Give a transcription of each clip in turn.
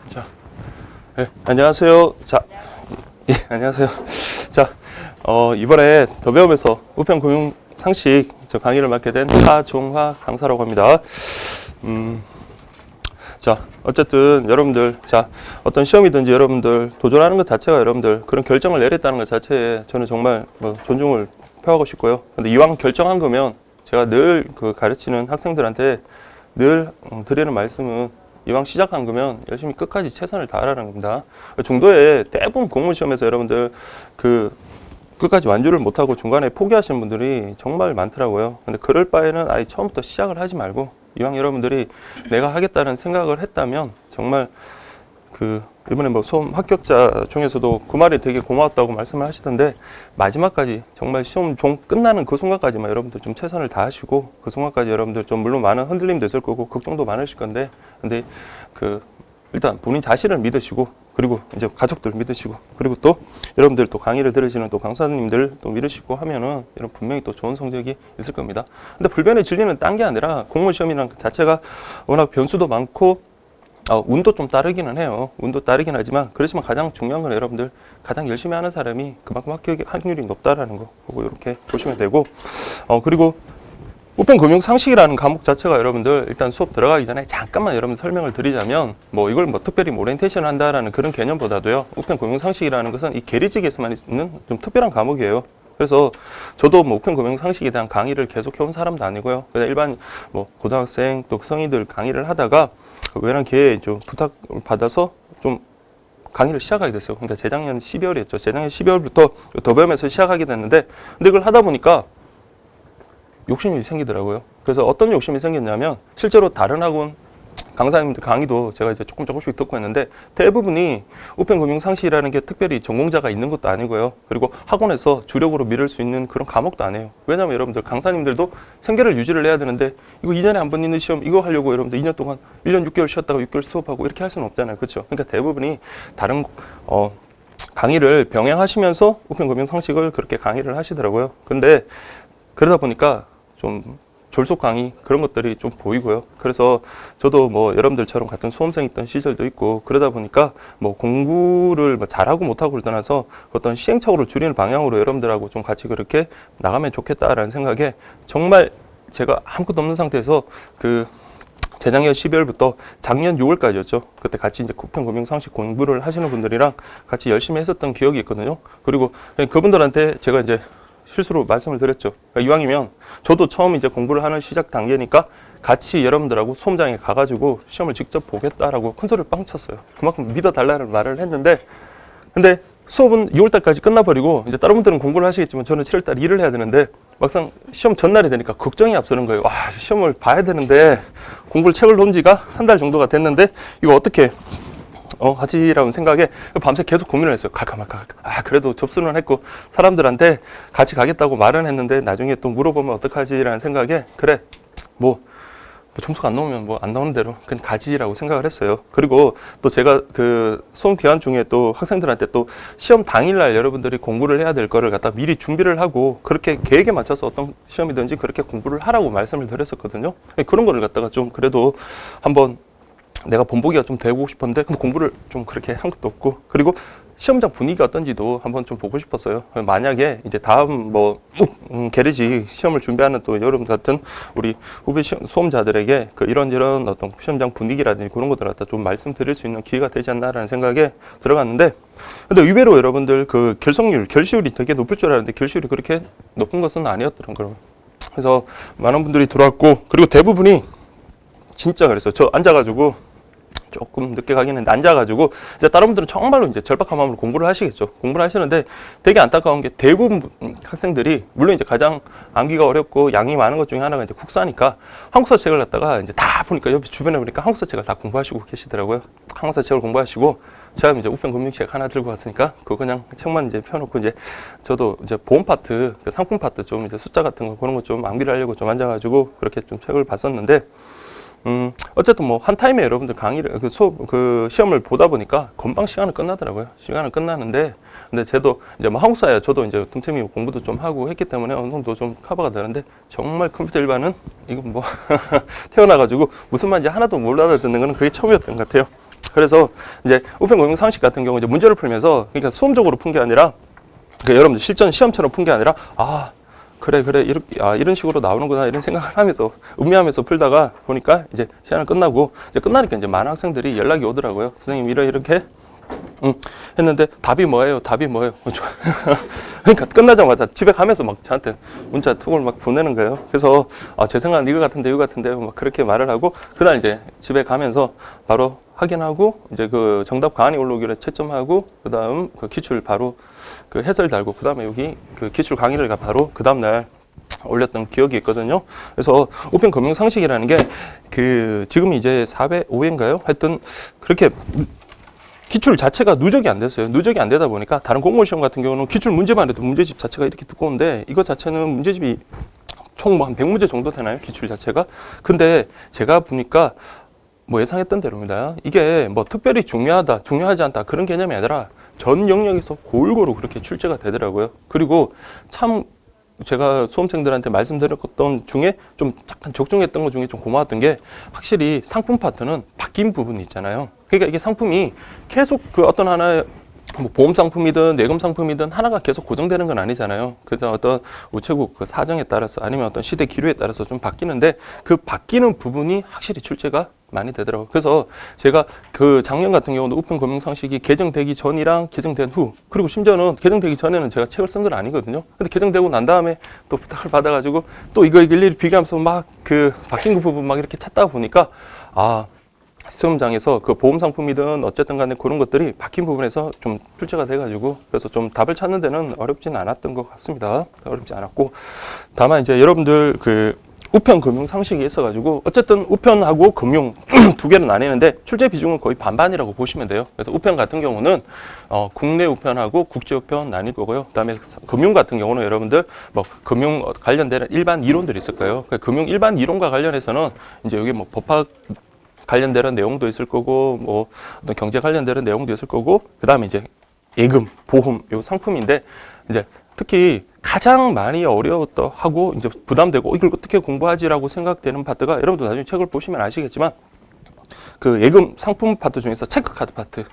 자, 네, 안녕하세요. 자, 예, 안녕하세요. 자, 이번에 더 배움에서 우편금융 상식 저 강의를 맡게 된 하종화 강사라고 합니다. 자, 어쨌든 여러분들, 자, 어떤 시험이든지 여러분들 도전하는 것 자체가 여러분들 그런 결정을 내렸다는 것 자체에 저는 정말 존중을 표하고 싶고요. 근데 이왕 결정한 거면 제가 늘 그 가르치는 학생들한테 늘 드리는 말씀은 이왕 시작한 거면 열심히 끝까지 최선을 다하라는 겁니다. 중도에 대부분 공무원 시험에서 여러분들 그 끝까지 완주를 못하고 중간에 포기하시는 분들이 정말 많더라고요. 근데 그럴 바에는 아예 처음부터 시작을 하지 말고 이왕 여러분들이 내가 하겠다는 생각을 했다면 정말 그 이번에 뭐 수험 합격자 중에서도 그 말이 되게 고마웠다고 말씀을 하시던데 마지막까지 정말 시험 종 끝나는 그 순간까지만 여러분들 좀 최선을 다하시고 그 순간까지 여러분들 좀 물론 많은 흔들림도 있을 거고 걱정도 많으실 건데 근데 그 일단 본인 자신을 믿으시고 그리고 이제 가족들 믿으시고 그리고 또 여러분들 또 강의를 들으시는 또 강사님들 또 믿으시고 하면은 여러분 분명히 또 좋은 성적이 있을 겁니다. 근데 불변의 진리는 딴 게 아니라 공무원 시험이라는 것 자체가 워낙 변수도 많고 운도 좀 따르기는 해요. 운도 따르긴 하지만 그렇지만 가장 중요한 건 여러분들 가장 열심히 하는 사람이 그만큼 합격 확률이 높다라는 거 보고 이렇게 보시면 되고 그리고 우편금융 상식이라는 과목 자체가 여러분들 일단 수업 들어가기 전에 잠깐만 여러분 설명을 드리자면 뭐 이걸 뭐 특별히 오리엔테이션 한다라는 그런 개념보다도요. 우편금융 상식이라는 것은 이 계리직에서만 있는 좀 특별한 과목이에요. 그래서 저도 뭐 우편금융 상식에 대한 강의를 계속 해온 사람도 아니고요. 그냥 일반 뭐 고등학생 또 성인들 강의를 하다가 우연한 기회에 좀 부탁을 받아서 좀 강의를 시작하게 됐어요. 그러니까 재작년 12월이었죠. 재작년 12월부터 더 배움에서 시작하게 됐는데 근데 이걸 하다 보니까 욕심이 생기더라고요. 그래서 어떤 욕심이 생겼냐면 실제로 다른 학원 강사님들 강의도 제가 이제 조금씩 듣고 있는데 대부분이 우편금융 상식이라는 게 특별히 전공자가 있는 것도 아니고요. 그리고 학원에서 주력으로 미룰 수 있는 그런 과목도 아니에요. 왜냐하면 여러분들 강사님들도 생계를 유지를 해야 되는데 이거 2년에 한 번 있는 시험 이거 하려고 여러분들 2년 동안 1년 6개월 쉬었다가 6개월 수업하고 이렇게 할 수는 없잖아요. 그렇죠? 그러니까 대부분이 다른 강의를 병행하시면서 우편금융 상식을 그렇게 강의를 하시더라고요. 근데 그러다 보니까 좀 졸속 강의 그런 것들이 좀 보이고요. 그래서 저도 뭐 여러분들처럼 같은 수험생 있던 시절도 있고 그러다 보니까 뭐 공부를 뭐 잘하고 못하고를 떠나서 어떤 시행착오를 줄이는 방향으로 여러분들하고 좀 같이 그렇게 나가면 좋겠다라는 생각에 정말 제가 아무것도 없는 상태에서 그 재작년 12월부터 작년 6월까지였죠. 그때 같이 이제 우편금융 상식 공부를 하시는 분들이랑 같이 열심히 했었던 기억이 있거든요. 그리고 그분들한테 제가 이제 실수로 말씀을 드렸죠. 그러니까 이왕이면 저도 처음 이제 공부를 하는 시작 단계니까 같이 여러분들하고 수험장에 가가지고 시험을 직접 보겠다라고 큰 소리를 빵 쳤어요. 그만큼 믿어달라는 말을 했는데 근데 수업은 2월달까지 끝나버리고 이제 다른 분들은 공부를 하시겠지만 저는 7월달 일을 해야 되는데 막상 시험 전날이 되니까 걱정이 앞서는 거예요. 와, 시험을 봐야 되는데 공부를 책을 놓은 지가 한 달 정도가 됐는데 이거 어떻게 하지라는 생각에 밤새 계속 고민을 했어요. 갈까 말까. 그래도 접수는 했고 사람들한테 같이 가겠다고 말은 했는데 나중에 또 물어보면 어떡하지라는 생각에 그래 뭐 점수가 안 나오면 뭐 안 나오는 대로 그냥 가지라고 생각을 했어요. 그리고 또 제가 그 수험 기간 중에 또 학생들한테 또 시험 당일날 여러분들이 공부를 해야 될 거를 갖다 미리 준비를 하고 그렇게 계획에 맞춰서 어떤 시험이든지 그렇게 공부를 하라고 말씀을 드렸었거든요. 그런 거를 갖다가 좀 그래도 한번 내가 본보기가 좀 되고 싶었는데 근데 공부를 좀 그렇게 한 것도 없고 그리고 시험장 분위기가 어떤지도 한번 좀 보고 싶었어요. 만약에 이제 다음 뭐 계리직 시험을 준비하는 또 여러분 같은 우리 후배 수험자들에게 그 이런저런 어떤 시험장 분위기라든지 그런 것들 갖다 좀 말씀드릴 수 있는 기회가 되지 않나라는 생각에 들어갔는데 근데 의외로 여러분들 그 결시율이 되게 높을 줄 알았는데 결시율이 그렇게 높은 것은 아니었더라고요. 그런 그래서 많은 분들이 들어왔고 그리고 대부분이 진짜 그랬어요. 저 앉아가지고 조금 늦게 가긴 했는데 앉아가지고 이제 다른 분들은 정말로 이제 절박한 마음으로 공부를 하시겠죠. 공부를 하시는데 되게 안타까운 게 대부분 학생들이 물론 이제 가장 암기가 어렵고 양이 많은 것 중에 하나가 이제 국사니까 한국사 책을 갖다가 이제 다 보니까 옆에 주변에 보니까 한국사 책을 다 공부하시고 계시더라고요. 한국사 책을 공부하시고 제가 이제 우편금융책 하나 들고 갔으니까 그거 그냥 책만 이제 펴놓고 이제 저도 이제 보험 파트, 그 상품 파트 좀 이제 숫자 같은 거 그런 거 좀 암기를 하려고 좀 앉아가지고 그렇게 좀 책을 봤었는데. 어쨌든 뭐 한 타임에 여러분들 강의를 그 시험을 보다 보니까 금방 시간은 끝나더라고요. 시간은 끝나는데 근데 저도 이제 뭐 한국사야 저도 이제 틈틈이 공부도 좀 하고 했기 때문에 어느 정도 좀 커버가 되는데 정말 컴퓨터 일반은 이거 뭐 태어나가지고 무슨 말인지 하나도 몰라듣는 거는 그게 처음이었던 것 같아요. 그래서 이제 우편 금융 상식 같은 경우 이제 문제를 풀면서 그러니까 수험적으로 푼 게 아니라 여러분들 실전 시험처럼 푼 게 아니라 그래 이런 식으로 나오는구나 이런 생각을 하면서 음미하면서 풀다가 보니까 이제 시간은 끝나고 이제 끝나니까 이제 많은 학생들이 연락이 오더라고요. 선생님 이렇게 했는데 답이 뭐예요? 그러니까 끝나자마자 집에 가면서 막 저한테 문자 톡을 막 보내는 거예요. 그래서 제 생각은 이거 같은데 막 그렇게 말을 하고 그날 이제 집에 가면서 바로 확인하고 이제 그 정답 가안이 올라오기를 채점하고 그다음 그 기출 바로 그 해설 달고 그다음에 여기 그 기출 강의를 바로 그 다음 날 올렸던 기억이 있거든요. 그래서 우편 금융 상식이라는 게 그 지금 이제 4회 5회인가요? 하여튼 그렇게 기출 자체가 누적이 안 됐어요. 누적이 안 되다 보니까 다른 공무원 시험 같은 경우는 기출 문제만 해도 문제집 자체가 이렇게 두꺼운데 이거 자체는 문제집이 총 뭐 한 100문제 정도 되나요? 기출 자체가. 근데 제가 보니까 뭐 예상했던 대로입니다. 이게 뭐 특별히 중요하지 않다 그런 개념이 아니라 전 영역에서 골고루 그렇게 출제가 되더라고요. 그리고 참 제가 수험생들한테 말씀드렸던 중에 좀 약간 적중했던 것 중에 좀 고마웠던 게 확실히 상품 파트는 바뀐 부분이 있잖아요. 그러니까 이게 상품이 계속 그 어떤 하나의 뭐 보험 상품이든 예금 상품이든 하나가 계속 고정되는 건 아니잖아요. 그래서 어떤 우체국 그 사정에 따라서 아니면 어떤 시대 기류에 따라서 좀 바뀌는데 그 바뀌는 부분이 확실히 출제가 많이 되더라고요. 그래서 제가 그 작년 같은 경우도 우편 금융 상식이 개정되기 전이랑 개정된 후 그리고 심지어는 개정되기 전에는 제가 책을 쓴 건 아니거든요. 근데 개정되고 난 다음에 또 부탁을 받아가지고 또 이거 일일이 비교하면서 막 그 바뀐 그 부분 막 이렇게 찾다 보니까 시험장에서 그 보험 상품이든 어쨌든 간에 그런 것들이 바뀐 부분에서 좀 출제가 돼가지고 그래서 좀 답을 찾는 데는 어렵지는 않았던 것 같습니다. 어렵지 않았고 다만 이제 여러분들 그 우편 금융 상식이 있어가지고 어쨌든 우편하고 금융 두 개로 나뉘는데 출제 비중은 거의 반반이라고 보시면 돼요. 그래서 우편 같은 경우는 국내 우편하고 국제 우편 나뉠 거고요. 그다음에 금융 같은 경우는 여러분들 뭐 금융 관련되는 일반 이론들이 있을 거예요. 그러니까 금융 일반 이론과 관련해서는 이제 여기 뭐 법학 관련되는 내용도 있을 거고 뭐 어떤 경제 관련되는 내용도 있을 거고 그다음에 이제 예금, 보험 요 상품인데 이제 특히 가장 많이 어려웠다 하고 이제 부담되고 이걸 어떻게 공부하지라고 생각되는 파트가 여러분도 나중에 책을 보시면 아시겠지만 그 예금 상품 파트 중에서 체크카드 파트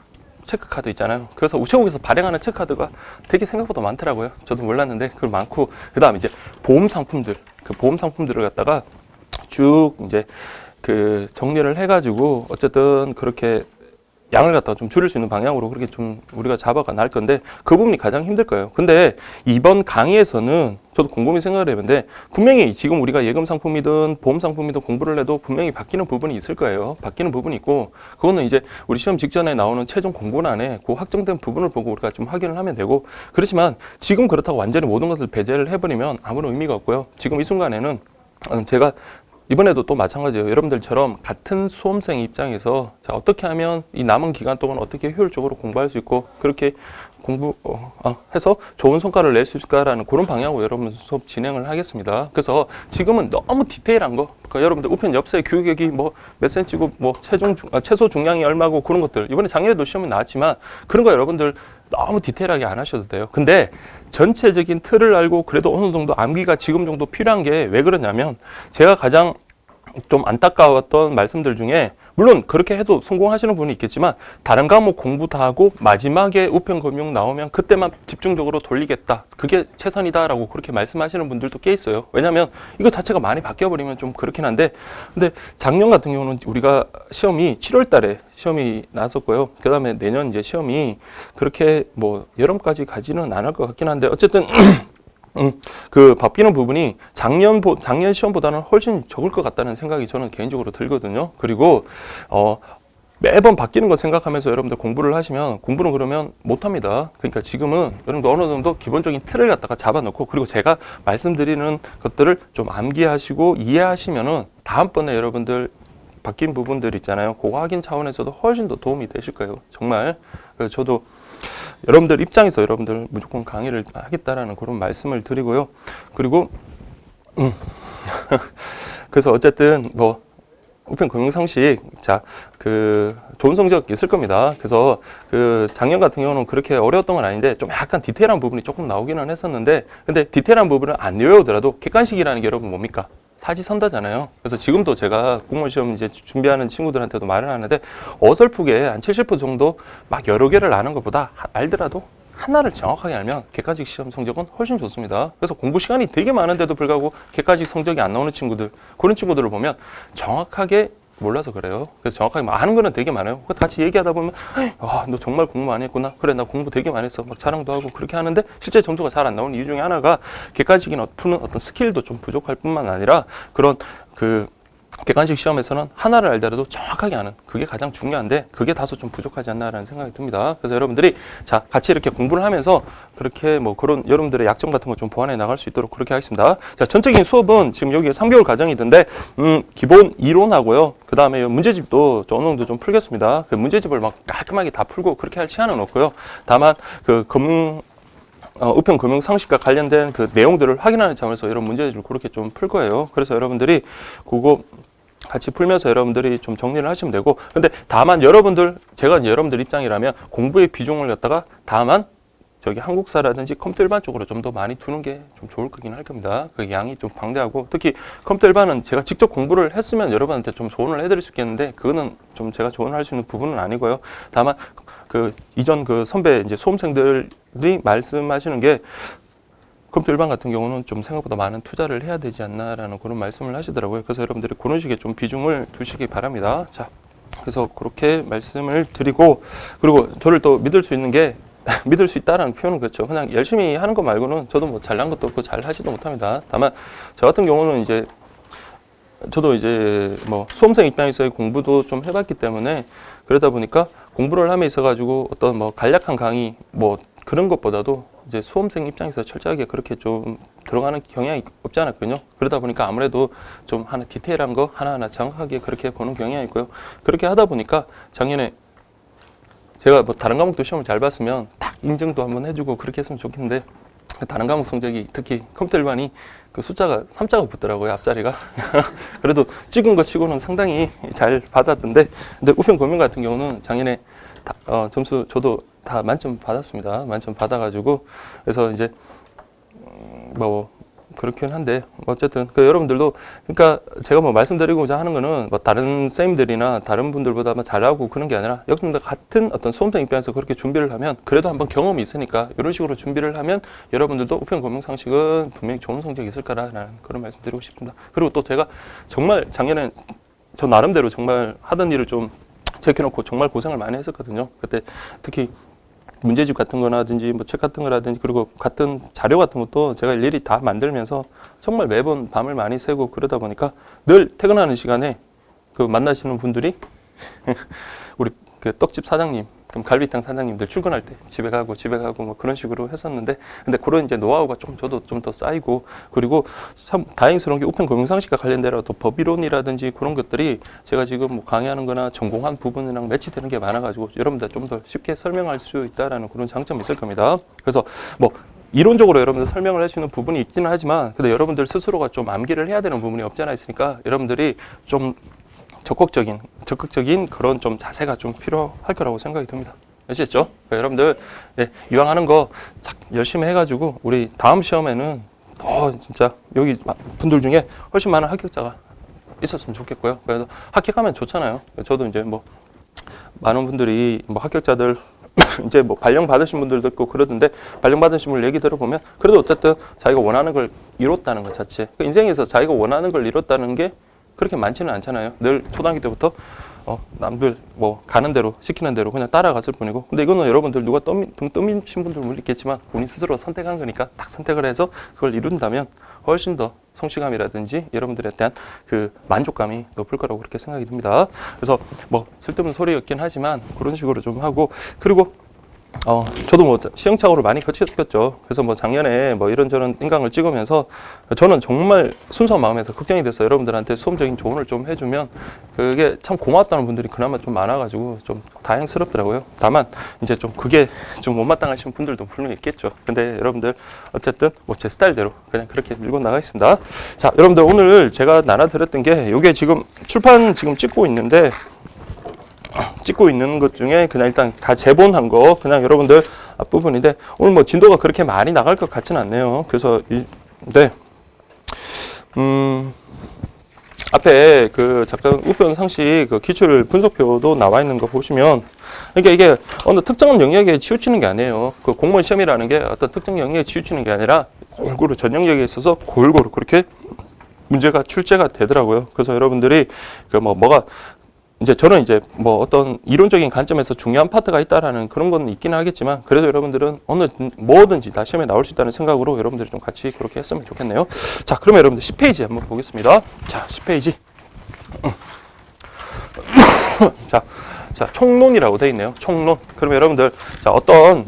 체크카드 있잖아요. 그래서 우체국에서 발행하는 체크카드가 되게 생각보다 많더라고요. 저도 몰랐는데 그걸 많고 그다음에 이제 보험 상품들 그 보험 상품들을 갖다가 쭉 이제 그 정리를 해가지고 어쨌든 그렇게 양을 갖다가 좀 줄일 수 있는 방향으로 그렇게 좀 우리가 잡아가 나갈 건데 그 부분이 가장 힘들 거예요. 근데 이번 강의에서는 저도 곰곰이 생각을 해봤는데 분명히 지금 우리가 예금 상품이든 보험 상품이든 공부를 해도 분명히 바뀌는 부분이 있을 거예요. 바뀌는 부분이 있고 그거는 이제 우리 시험 직전에 나오는 최종 공고란에 그 확정된 부분을 보고 우리가 좀 확인을 하면 되고 그렇지만 지금 그렇다고 완전히 모든 것을 배제를 해버리면 아무런 의미가 없고요. 지금 이 순간에는 제가 이번에도 또 마찬가지예요. 여러분들처럼 같은 수험생 입장에서 자, 어떻게 하면 이 남은 기간 동안 어떻게 효율적으로 공부할 수 있고 그렇게 해서 좋은 성과를 낼 수 있을까라는 그런 방향으로 여러분 수업 진행을 하겠습니다. 그래서 지금은 너무 디테일한 거, 그러니까 여러분들 우편 엽서의 규격이 뭐 몇 센치고 뭐 최소 중량이 얼마고 그런 것들 이번에 작년에도 시험에 나왔지만 그런 거 여러분들 너무 디테일하게 안 하셔도 돼요. 근데 전체적인 틀을 알고 그래도 어느 정도 암기가 지금 정도 필요한 게 왜 그러냐면 제가 가장 좀 안타까웠던 말씀들 중에 물론 그렇게 해도 성공하시는 분이 있겠지만 다른 과목 공부 다 하고 마지막에 우편 금융 나오면 그때만 집중적으로 돌리겠다. 그게 최선이다라고 그렇게 말씀하시는 분들도 꽤 있어요. 왜냐하면 이거 자체가 많이 바뀌어버리면 좀 그렇긴 한데 근데 작년 같은 경우는 우리가 시험이 7월 달에 시험이 나왔었고요. 그 다음에 내년 이제 시험이 그렇게 뭐 여름까지 가지는 않을 것 같긴 한데 어쨌든 그 바뀌는 부분이 작년 시험보다는 훨씬 적을 것 같다는 생각이 저는 개인적으로 들거든요. 그리고 매번 바뀌는 거 생각하면서 여러분들 공부를 하시면 공부는 그러면 못합니다. 그러니까 지금은 여러분들 어느 정도 기본적인 틀을 갖다가 잡아놓고 그리고 제가 말씀드리는 것들을 좀 암기하시고 이해하시면은 다음번에 여러분들 바뀐 부분들 있잖아요. 그거 확인 차원에서도 훨씬 더 도움이 되실 거예요. 정말. 그래서 저도 여러분들 입장에서 여러분들 무조건 강의를 하겠다라는 그런 말씀을 드리고요. 그리고 그래서 어쨌든 뭐 우편 금융 상식 그 좋은 성적 있을 겁니다. 그래서 그 작년 같은 경우는 그렇게 어려웠던 건 아닌데 좀 약간 디테일한 부분이 조금 나오기는 했었는데 근데 디테일한 부분을 안 외우더라도 객관식이라는 게 여러분 뭡니까? 사지선다잖아요. 그래서 지금도 제가 공무원 시험 이제 준비하는 친구들한테도 말을 하는데 어설프게 한 70% 정도 막 여러 개를 아는 것보다 알더라도 하나를 정확하게 알면 객관식 시험 성적은 훨씬 좋습니다. 그래서 공부 시간이 되게 많은데도 불구하고 객관식 성적이 안 나오는 친구들, 그런 친구들을 보면 정확하게 몰라서 그래요. 그래서 정확하게 아는 거는 되게 많아요. 같이 얘기하다 보면 너 정말 공부 많이 했구나. 그래, 나 공부 되게 많이 했어. 막 자랑도 하고 그렇게 하는데 실제 점수가 잘 안 나오는 이유 중에 하나가 객관식인 푸는 어떤 스킬도 좀 부족할 뿐만 아니라 그런 객관식 시험에서는 하나를 알더라도 정확하게 아는 그게 가장 중요한데 그게 다소 좀 부족하지 않나라는 생각이 듭니다. 그래서 여러분들이 자 같이 이렇게 공부를 하면서 그렇게 뭐 그런 여러분들의 약점 같은 거 좀 보완해 나갈 수 있도록 그렇게 하겠습니다. 자, 전적인 수업은 지금 여기 3개월 과정이던데 기본 이론하고요. 그 다음에 문제집도 어느 정도 좀 풀겠습니다. 그 문제집을 막 깔끔하게 다 풀고 그렇게 할 시간은 없고요. 다만 그 우편 금융 상식과 관련된 그 내용들을 확인하는 차원에서 이런 문제들을 그렇게 좀 풀 거예요. 그래서 여러분들이 그거 같이 풀면서 여러분들이 좀 정리를 하시면 되고, 근데 다만 제가 여러분들 입장이라면 공부의 비중을 갖다가 다만 저기 한국사라든지 컴퓨터 일반 쪽으로 좀 더 많이 두는 게 좀 좋을 거긴 할 겁니다. 그 양이 좀 방대하고, 특히 컴퓨터 일반은 제가 직접 공부를 했으면 여러분한테 좀 조언을 해드릴 수 있겠는데, 그거는 좀 제가 조언을 할 수 있는 부분은 아니고요. 다만 이전 선배 이제 수험생들이 말씀하시는 게 컴퓨터 일반 같은 경우는 좀 생각보다 많은 투자를 해야 되지 않나라는 그런 말씀을 하시더라고요. 그래서 여러분들이 그런 식의 좀 비중을 두시기 바랍니다. 자, 그래서 그렇게 말씀을 드리고, 그리고 저를 또 믿을 수 있는 게 믿을 수 있다라는 표현은 그렇죠. 그냥 열심히 하는 것 말고는 저도 뭐 잘난 것도 없고 잘 하지도 못합니다. 다만 저 같은 경우는 저도 이제 뭐 수험생 입장에서의 공부도 좀 해봤기 때문에 그러다 보니까 공부를 함에 있어가지고 어떤 뭐 간략한 강의 뭐 그런 것보다도 이제 수험생 입장에서 철저하게 그렇게 좀 들어가는 경향이 없지 않았거든요. 그러다 보니까 아무래도 좀 디테일한 거 하나하나 정확하게 그렇게 보는 경향이 있고요. 그렇게 하다 보니까 작년에 제가 뭐 다른 과목도 시험을 잘 봤으면 딱 인증도 한번 해주고 그렇게 했으면 좋겠는데 다른 과목 성적이 특히 컴퓨터 일반이 그 숫자가 3자가 붙더라고요, 앞자리가. 그래도 찍은 거 치고는 상당히 잘 받았던데, 근데 우편 금융 같은 경우는 작년에 점수 저도 다 만점 받았습니다. 만점 받아가지고 그래서 이제 뭐 그렇긴 한데 어쨌든 여러분들도 그러니까 제가 뭐 말씀드리고자 하는 거는 뭐 다른 쌤들이나 다른 분들보다 잘하고 그런 게 아니라 여러분들 같은 어떤 수험생 입장에서 그렇게 준비를 하면 그래도 한번 경험이 있으니까 이런 식으로 준비를 하면 여러분들도 우편 금융 상식은 분명히 좋은 성적이 있을 거라는 그런 말씀드리고 싶습니다. 그리고 또 제가 정말 작년에 저 나름대로 정말 하던 일을 좀 제껴놓고 정말 고생을 많이 했었거든요. 그때 특히 문제집 같은 거라든지 뭐 책 같은 거라든지 그리고 같은 자료 같은 것도 제가 일일이 다 만들면서 정말 매번 밤을 많이 새고 그러다 보니까 늘 퇴근하는 시간에 만나시는 분들이 우리 떡집 사장님, 갈비탕 사장님들 출근할 때 집에 가고 뭐 그런 식으로 했었는데, 근데 그런 이제 노하우가 저도 좀 더 쌓이고, 그리고 참 다행스러운 게 우편 금융상식과 관련된 또 법이론이라든지 그런 것들이 제가 지금 뭐 강의하는 거나 전공한 부분이랑 매치되는 게 많아가지고 여러분들 좀 더 쉽게 설명할 수 있다라는 그런 장점이 있을 겁니다. 그래서 뭐 이론적으로 여러분들 설명을 할 수 있는 부분이 있기는 하지만, 근데 여러분들 스스로가 좀 암기를 해야 되는 부분이 없지 않아 있으니까 여러분들이 좀 적극적인 그런 좀 자세가 좀 필요할 거라고 생각이 듭니다. 아시겠죠? 여러분들 이왕 하는 거 열심히 해가지고 우리 다음 시험에는 진짜 여기 분들 중에 훨씬 많은 합격자가 있었으면 좋겠고요. 그래서 합격하면 좋잖아요. 저도 이제 뭐 많은 분들이 뭐 합격자들 이제 뭐 발령 받으신 분들도 있고 그러던데, 발령 받으신 분들 얘기 들어보면 그래도 어쨌든 자기가 원하는 걸 이뤘다는 것 자체, 인생에서 자기가 원하는 걸 이뤘다는 게 그렇게 많지는 않잖아요. 늘 초등학교 때부터 남들 뭐 가는 대로 시키는 대로 그냥 따라갔을 뿐이고, 근데 이거는 여러분들 누가 등 떠미신 분들 물론 있겠지만 본인 스스로 선택한 거니까 딱 선택을 해서 그걸 이룬다면 훨씬 더 성취감이라든지 여러분들에 대한 그 만족감이 높을 거라고 그렇게 생각이 듭니다. 그래서 뭐 쓸데없는 소리였긴 하지만 그런 식으로 좀 하고, 그리고 저도 뭐 시행착오를 많이 거쳤겠죠. 그래서 뭐 작년에 뭐 이런저런 인강을 찍으면서 저는 정말 순수한 마음에서 걱정이 돼서 여러분들한테 수험적인 조언을 좀 해주면 그게 참 고맙다는 분들이 그나마 좀 많아가지고 좀 다행스럽더라고요. 다만 이제 좀 그게 좀 못마땅하신 분들도 분명히 있겠죠. 근데 여러분들 어쨌든 뭐 제 스타일대로 그냥 그렇게 밀고 나가겠습니다. 자, 여러분들 오늘 제가 나눠드렸던 게 요게 지금 출판 지금 찍고 있는 것 중에 그냥 일단 다 재본한 거 그냥 여러분들 앞부분인데, 오늘 뭐 진도가 그렇게 많이 나갈 것 같지는 않네요. 그래서 앞에 그 잠깐 우편 상식 그 기출 분석표도 나와 있는 거 보시면, 그러니까 이게 어느 특정 영역에 치우치는 게 아니에요. 그 공무원 시험이라는 게 어떤 특정 영역에 치우치는 게 아니라 골고루 전 영역에 있어서 골고루 그렇게 문제가 출제가 되더라고요. 그래서 여러분들이 그 뭐가 이제 저는 이제 뭐 어떤 이론적인 관점에서 중요한 파트가 있다라는 그런 건 있기는 하겠지만, 그래도 여러분들은 어느 뭐든지 다 시험에 나올 수 있다는 생각으로 여러분들이 좀 같이 그렇게 했으면 좋겠네요. 자, 그러면 여러분들 10페이지 한번 보겠습니다. 자, 10페이지. 자, 총론이라고 되어 있네요. 총론. 그러면 여러분들, 자, 어떤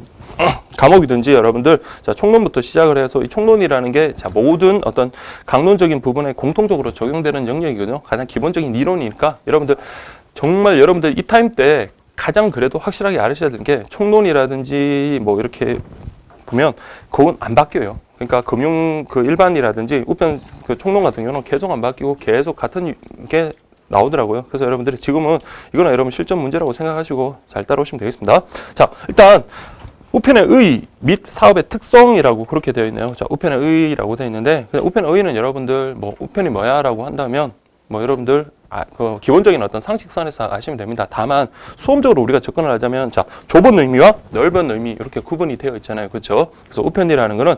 과목이든지 여러분들, 자, 총론부터 시작을 해서 이 총론이라는 게, 자, 모든 어떤 강론적인 부분에 공통적으로 적용되는 영역이거든요. 가장 기본적인 이론이니까 여러분들, 정말 여러분들 이 타임 때 가장 그래도 확실하게 알으셔야 되는 게, 총론이라든지 뭐 이렇게 보면 그건 안 바뀌어요. 그러니까 금융 그 일반이라든지 우편 그 총론 같은 경우는 계속 안 바뀌고 계속 같은 게 나오더라고요. 그래서 여러분들이 지금은 이거는 여러분 실전 문제라고 생각하시고 잘 따라오시면 되겠습니다. 자, 일단 우편의 의 및 사업의 특성이라고 그렇게 되어 있네요. 자, 우편의 의라고 되어 있는데, 우편의 의는 여러분들 뭐 우편이 뭐야라고 한다면 뭐 여러분들 그 기본적인 어떤 상식선에서 아시면 됩니다. 다만 수험적으로 우리가 접근을 하자면, 자, 좁은 의미와 넓은 의미 이렇게 구분이 되어 있잖아요. 그렇죠? 그래서 우편이라는 거는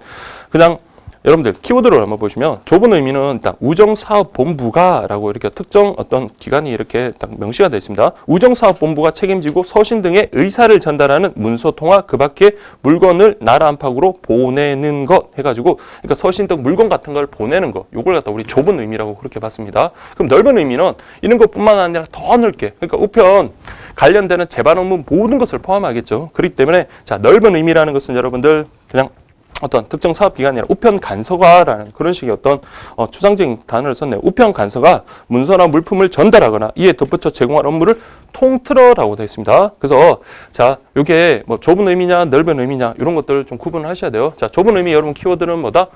그냥 여러분들 키워드로 한번 보시면, 좁은 의미는 딱 우정사업본부가라고 이렇게 특정 어떤 기관이 이렇게 딱 명시가 되어 있습니다. 우정사업본부가 책임지고 서신 등의 의사를 전달하는 문서 통화, 그 밖에 물건을 나라 안팎으로 보내는 것 해가지고, 그러니까 서신 등 물건 같은 걸 보내는 것, 요걸 갖다 우리 좁은 의미라고 그렇게 봤습니다. 그럼 넓은 의미는 이런 것뿐만 아니라 더 넓게, 그러니까 우편 관련되는 재반 업무 모든 것을 포함하겠죠. 그렇기 때문에, 자, 넓은 의미라는 것은 여러분들 그냥 어떤 특정 사업 기관이 아니라 우편 간서가라는 그런 식의 어떤 추상적인 단어를 썼네요. 우편 간서가 문서나 물품을 전달하거나 이에 덧붙여 제공할 업무를 통틀어라고 되어 있습니다. 그래서 자, 요게 뭐 좁은 의미냐 넓은 의미냐 이런 것들 좀 구분하셔야 돼요. 자, 좁은 의미 여러분 키워드는 뭐다?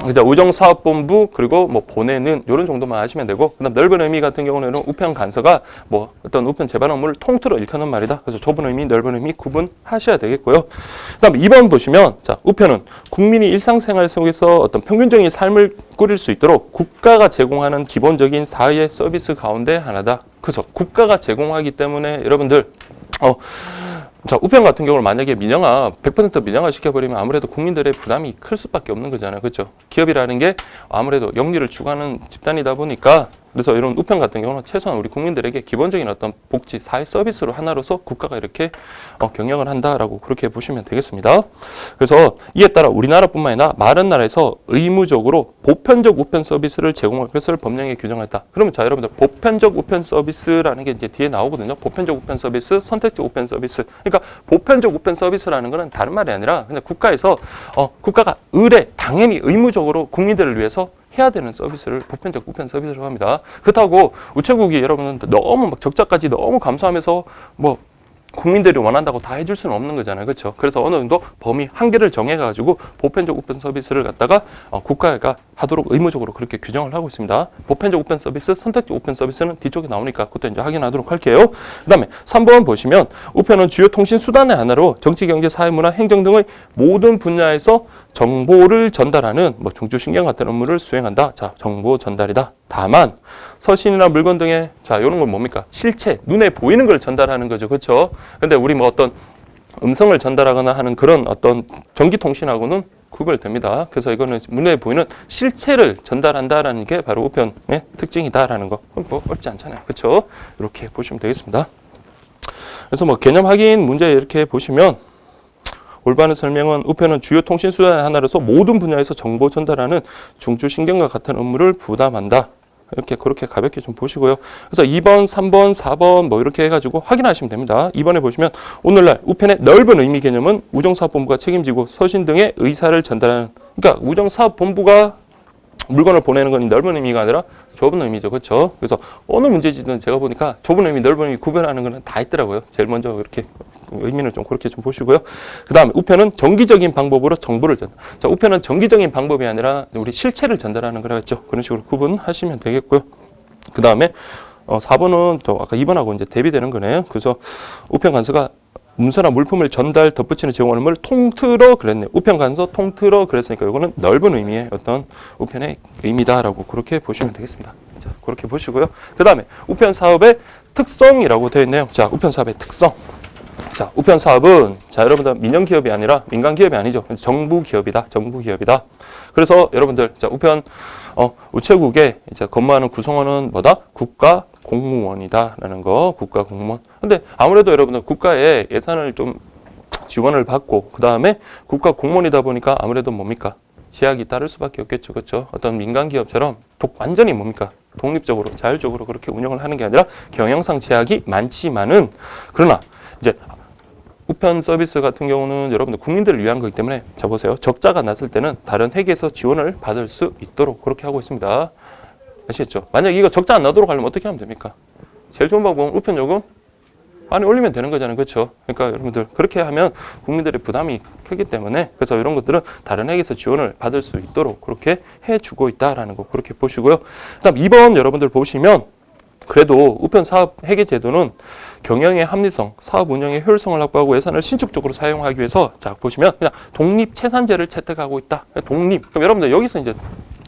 그죠? 우정사업본부, 그리고 뭐 보내는 이런 정도만 하시면 되고, 그다음 넓은 의미 같은 경우는 우편 간서가 뭐 어떤 우편 재반 업무를 통틀어 일컫는 말이다. 그래서 좁은 의미, 넓은 의미 구분하셔야 되겠고요. 그다음 2번 보시면, 자, 우편은 국민이 일상생활 속에서 어떤 평균적인 삶을 꾸릴 수 있도록 국가가 제공하는 기본적인 사회 서비스 가운데 하나다. 그래서 국가가 제공하기 때문에 여러분들 자, 우편 같은 경우는 만약에 민영화, 100% 민영화 시켜버리면 아무래도 국민들의 부담이 클 수밖에 없는 거잖아요. 그렇죠? 기업이라는 게 아무래도 영리를 추구하는 집단이다 보니까, 그래서 이런 우편 같은 경우는 최소한 우리 국민들에게 기본적인 어떤 복지, 사회 서비스로 하나로서 국가가 이렇게 경영을 한다라고 그렇게 보시면 되겠습니다. 그래서 이에 따라 우리나라뿐만 아니라 많은 나라에서 의무적으로 보편적 우편 서비스를 제공할 것을 법령에 규정했다. 그러면 자, 여러분들 보편적 우편 서비스라는 게 이제 뒤에 나오거든요. 보편적 우편 서비스, 선택적 우편 서비스. 그러니까 보편적 우편 서비스라는 거는 다른 말이 아니라 그냥 국가에서 국가가 당연히 의무적으로 국민들을 위해서 해야 되는 서비스를 보편적 우편 서비스라고 합니다. 그렇다고 우체국이 여러분은 너무 막 적자까지 너무 감소하면서 뭐 국민들이 원한다고 다 해줄 수는 없는 거잖아요. 그렇죠? 그래서 어느 정도 범위 한계를 정해가지고 보편적 우편 서비스를 갖다가 국가가 하도록 의무적으로 그렇게 규정을 하고 있습니다. 보편적 우편 서비스, 선택적 우편 서비스는 뒤쪽에 나오니까 그것도 이제 확인하도록 할게요. 그 다음에 3번 보시면, 우편은 주요 통신 수단의 하나로 정치, 경제, 사회, 문화, 행정 등의 모든 분야에서 정보를 전달하는 뭐 중추신경 같은 업무를 수행한다. 자, 정보 전달이다. 다만 서신이나 물건 등의, 자, 이런 건 뭡니까? 실체, 눈에 보이는 걸 전달하는 거죠. 그렇죠? 근데 우리 뭐 어떤 음성을 전달하거나 하는 그런 어떤 전기통신하고는 구별됩니다. 그래서 이거는 눈에 보이는 실체를 전달한다라는 게 바로 우편의 특징이다라는 거. 뭐 어렵지 않잖아요. 그렇죠? 이렇게 보시면 되겠습니다. 그래서 뭐 개념 확인 문제 이렇게 보시면, 올바른 설명은 우편은 주요 통신 수단의 하나로서 모든 분야에서 정보 전달하는 중추신경과 같은 업무를 부담한다. 이렇게 그렇게 가볍게 좀 보시고요. 그래서 2번, 3번, 4번 뭐 이렇게 해가지고 확인하시면 됩니다. 2번에 보시면, 오늘날 우편의 넓은 의미 개념은 우정사업본부가 책임지고 서신 등의 의사를 전달하는, 그러니까 우정사업본부가 물건을 보내는 건 넓은 의미가 아니라 좁은 의미죠. 그렇죠? 그래서 어느 문제지든 제가 보니까 좁은 의미, 넓은 의미 구별하는 거는 다 있더라고요. 제일 먼저 이렇게 의미는 좀 그렇게 좀 보시고요. 그 다음에 우편은 정기적인 방법으로 정보를 전달. 자, 우편은 정기적인 방법이 아니라 우리 실체를 전달하는 거라겠죠. 그런 식으로 구분하시면 되겠고요. 그 다음에 4번은 또 아까 2번하고 이제 대비되는 거네요. 그래서 우편 간서가 문서나 물품을 전달, 덧붙이는 제공하는 걸 통틀어 그랬네요. 우편 간서 통틀어 그랬으니까 이거는 넓은 의미의 어떤 우편의 의미다라고 그렇게 보시면 되겠습니다. 자, 그렇게 보시고요. 그 다음에 우편 사업의 특성이라고 되어 있네요. 자, 우편 사업의 특성. 자, 우편 사업은 자, 여러분들 민영 기업이 아니라 민간 기업이 아니죠. 정부 기업이다. 정부 기업이다. 그래서 여러분들 자, 우편 우체국에 이제 근무하는 구성원은 뭐다? 국가 공무원이다라는 거. 국가 공무원. 근데 아무래도 여러분들 국가의 예산을 좀 지원을 받고 그다음에 국가 공무원이다 보니까 아무래도 뭡니까? 제약이 따를 수밖에 없겠죠. 그렇죠? 어떤 민간 기업처럼 완전히 뭡니까? 독립적으로 자율적으로 그렇게 운영을 하는 게 아니라 경영상 제약이 많지만은 그러나 이제 우편 서비스 같은 경우는 여러분들 국민들을 위한 거기 때문에 자 보세요. 적자가 났을 때는 다른 회계에서 지원을 받을 수 있도록 그렇게 하고 있습니다. 아시겠죠? 만약 이거 적자 안 나도록 하려면 어떻게 하면 됩니까? 제일 좋은 방법은 우편 요금 많이 올리면 되는 거잖아요. 그렇죠? 그러니까 여러분들 그렇게 하면 국민들의 부담이 크기 때문에 그래서 이런 것들은 다른 회계에서 지원을 받을 수 있도록 그렇게 해주고 있다라는 거 그렇게 보시고요. 그다음 2번 여러분들 보시면 그래도 우편 사업 회계 제도는 경영의 합리성, 사업 운영의 효율성을 확보하고 예산을 신축적으로 사용하기 위해서 자 보시면 그냥 독립 채산제를 채택하고 있다. 독립. 그럼 여러분들 여기서 이제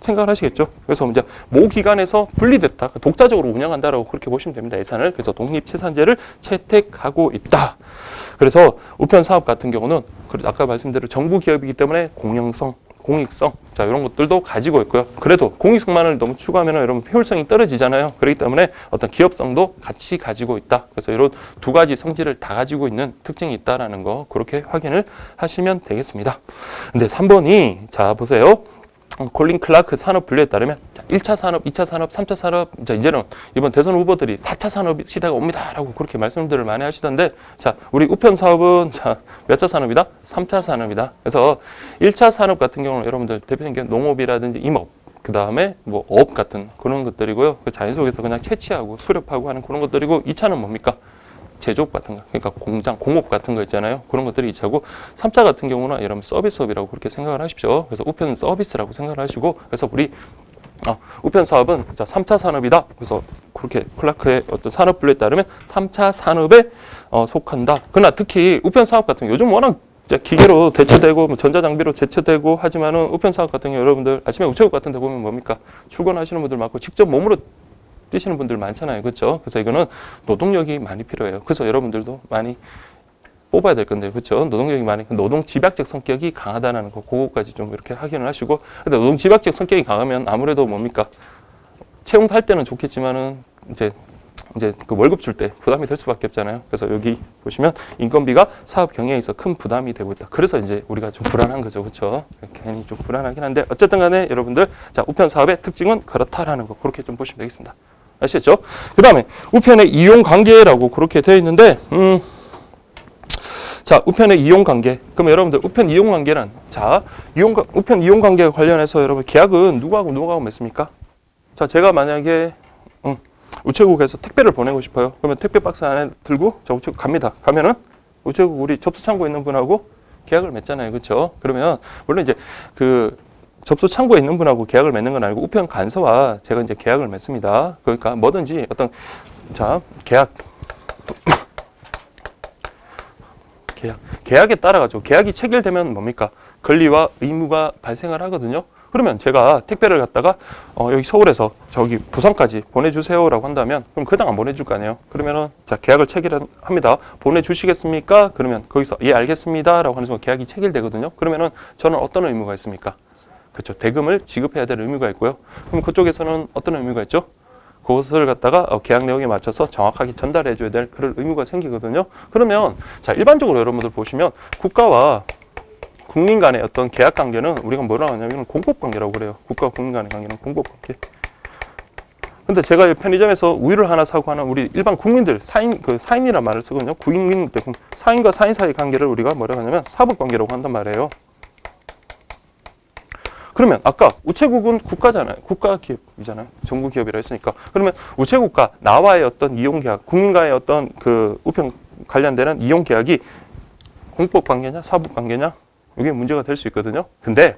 생각을 하시겠죠. 그래서 이제 모 기관에서 분리됐다, 독자적으로 운영한다라고 그렇게 보시면 됩니다. 예산을 그래서 독립 채산제를 채택하고 있다. 그래서 우편 사업 같은 경우는 아까 말씀드린 정부 기업이기 때문에 공영성, 공익성, 자 이런 것들도 가지고 있고요. 그래도 공익성만을 너무 추구하면 여러분 효율성이 떨어지잖아요. 그렇기 때문에 어떤 기업성도 같이 가지고 있다. 그래서 이런 두 가지 성질을 다 가지고 있는 특징이 있다라는 거 그렇게 확인을 하시면 되겠습니다. 근데 3번이 자 보세요. 콜린 클라크 산업 분류에 따르면 1차 산업, 2차 산업, 3차 산업, 이제는 이번 대선 후보들이 4차 산업 시대가 옵니다라고 그렇게 말씀들을 많이 하시던데, 자, 우리 우편 사업은 자, 몇 차 산업이다? 3차 산업이다. 그래서 1차 산업 같은 경우는 여러분들 대표적인 게 농업이라든지 임업, 그 다음에 뭐 어업 같은 그런 것들이고요. 그 자연 속에서 그냥 채취하고 수렵하고 하는 그런 것들이고, 2차는 뭡니까? 제조업 같은 거, 그러니까 공장, 공업 같은 거 있잖아요. 그런 것들이 2차고, 3차 같은 경우는 여러분 서비스업이라고 그렇게 생각을 하십시오. 그래서 우편 서비스라고 생각을 하시고, 그래서 우리 우편 사업은 자 3차 산업이다. 그래서 그렇게 클라크의 어떤 산업 분류에 따르면 3차 산업에 속한다. 그러나 특히 우편 사업 같은 경우 요즘 워낙 기계로 대체되고 뭐 전자장비로 대체되고 하지만은 우편 사업 같은 경우 여러분들 아침에 우체국 같은 데 보면 뭡니까? 출근하시는 분들 많고 직접 몸으로 뛰시는 분들 많잖아요. 그렇죠? 그래서 이거는 노동력이 많이 필요해요. 그래서 여러분들도 많이 뽑아야 될 건데, 그렇죠? 노동력이 많이, 노동 집약적 성격이 강하다는 거, 그거까지 좀 이렇게 확인을 하시고, 근데 노동 집약적 성격이 강하면 아무래도 뭡니까? 채용할 때는 좋겠지만은, 이제 그 월급 줄 때 부담이 될 수밖에 없잖아요. 그래서 여기 보시면 인건비가 사업 경영에 있어 큰 부담이 되고 있다. 그래서 이제 우리가 좀 불안한 거죠. 그렇죠? 괜히 좀 불안하긴 한데, 어쨌든 간에 여러분들, 자, 우편 사업의 특징은 그렇다라는 거, 그렇게 좀 보시면 되겠습니다. 아시겠죠? 그 다음에 우편의 이용 관계라고 그렇게 되어 있는데, 자, 우편의 이용 관계. 그럼 여러분들 우편 이용 관계는 자, 우편 이용 관계 관련해서 여러분 계약은 누구하고 맺습니까? 자, 제가 만약에 우체국에서 택배를 보내고 싶어요. 그러면 택배 박스 안에 들고 자, 우체국 갑니다. 가면은 우체국 우리 접수 창고에 있는 분하고 계약을 맺잖아요. 그렇죠? 그러면 물론 이제 그 접수 창고에 있는 분하고 계약을 맺는 건 아니고 우편 간서와 제가 이제 계약을 맺습니다. 그러니까 뭐든지 어떤 자, 계약에 따라가죠. 계약이 체결되면 뭡니까? 권리와 의무가 발생을 하거든요. 그러면 제가 택배를 갖다가 여기 서울에서 저기 부산까지 보내주세요라고 한다면 그럼 그당 안 보내줄 거 아니에요. 그러면은 자 계약을 체결합니다. 보내주시겠습니까? 그러면 거기서 예 알겠습니다라고 하는 순간 계약이 체결되거든요. 그러면은 저는 어떤 의무가 있습니까? 그렇죠. 대금을 지급해야 될 의무가 있고요. 그럼 그쪽에서는 어떤 의무가 있죠? 그것을 갖다가 계약 내용에 맞춰서 정확하게 전달해 줘야 될 그런 의무가 생기거든요. 그러면 자 일반적으로 여러분들 보시면 국가와 국민 간의 어떤 계약 관계는 우리가 뭐라고 하냐면 공법 관계라고 그래요. 국가와 국민 간의 관계는 공법 관계. 근데 제가 편의점에서 우유를 하나 사고 하는 우리 일반 국민들 사인이란 말을 쓰거든요. 국민들 사인과 사인 사이 관계를 우리가 뭐라고 하냐면 사법 관계라고 한단 말이에요. 그러면 아까 우체국은 국가잖아요. 국가 기업이잖아요. 정부 기업이라 했으니까. 그러면 우체국과 나와의 어떤 이용 계약, 국민과의 어떤 그 우편 관련되는 이용 계약이 공법 관계냐, 사법 관계냐? 이게 문제가 될 수 있거든요. 근데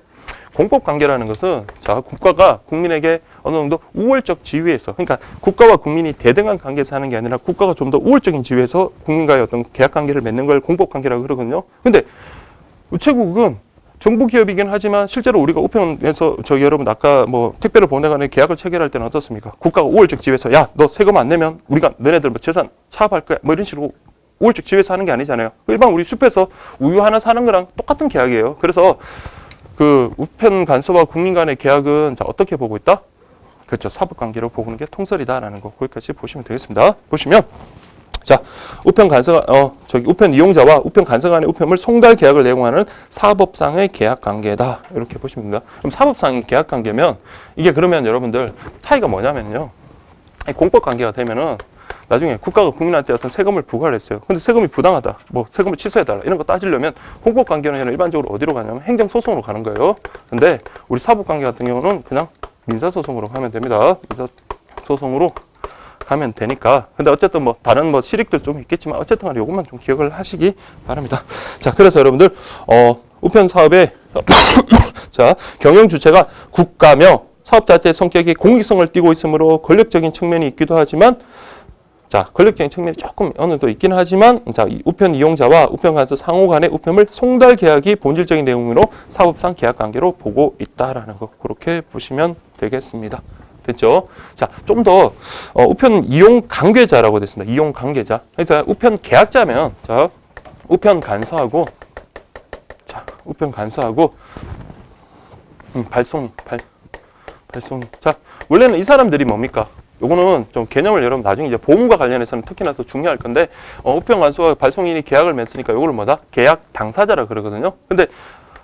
공법 관계라는 것은 자, 국가가 국민에게 어느 정도 우월적 지위에서 그러니까 국가와 국민이 대등한 관계에서 하는 게 아니라 국가가 좀 더 우월적인 지위에서 국민과의 어떤 계약 관계를 맺는 걸 공법 관계라고 그러거든요. 근데 우체국은 정부 기업이긴 하지만 실제로 우리가 우편에서 저기 여러분 아까 뭐 택배를 보내가는 계약을 체결할 때는 어떻습니까? 국가가 우월적 지위에서 야, 너 세금 안 내면 우리가 너네들 뭐 재산 차압할 거야. 뭐 이런 식으로 우월적 지위에서 하는 게 아니잖아요. 일반 우리 숲에서 우유 하나 사는 거랑 똑같은 계약이에요. 그래서 그 우편 간서와 국민 간의 계약은 자, 어떻게 보고 있다? 그렇죠. 사법관계로 보는 게 통설이다라는 거. 거기까지 보시면 되겠습니다. 보시면 자, 우편 간서 우편 이용자와 우편 간서 간의 우편물 송달 계약을 내용하는 사법상의 계약 관계다. 이렇게 보시면 됩니다. 그럼 사법상의 계약 관계면 이게 그러면 여러분들 차이가 뭐냐면요. 공법 관계가 되면은 나중에 국가가 국민한테 어떤 세금을 부과를 했어요. 근데 세금이 부당하다. 뭐 세금을 취소해달라. 이런 거 따지려면 공법 관계는 일반적으로 어디로 가냐면 행정소송으로 가는 거예요. 근데 우리 사법관계 같은 경우는 그냥 민사소송으로 가면 됩니다. 민사소송으로 가면 되니까. 근데 어쨌든 뭐 다른 뭐 실익들 좀 있겠지만 어쨌든 간에 요것만 좀 기억을 하시기 바랍니다. 자, 그래서 여러분들 우편 사업의 자, 경영 주체가 국가며 사업 자체의 성격이 공익성을 띠고 있으므로 권력적인 측면이 있기도 하지만 자, 권력적인 측면이 조금 어느 정도 있긴 하지만 자, 우편 이용자와 우편 간서 상호 간의 우편물 송달 계약이 본질적인 내용으로 사법상 계약 관계로 보고 있다라는 거. 그렇게 보시면 되겠습니다. 됐죠? 자, 좀 더 우편 이용 관계자라고 됐습니다. 이용 관계자. 그래서 우편 계약자면 자, 우편 간서하고 자, 우편 간서하고 발송이. 자, 원래는 이 사람들이 뭡니까? 요거는 좀 개념을 여러분 나중에 이제 보험과 관련해서는 특히나 더 중요할 건데 우편 간서와 발송인이 계약을 맺으니까 요거를 뭐다? 계약 당사자라 그러거든요. 근데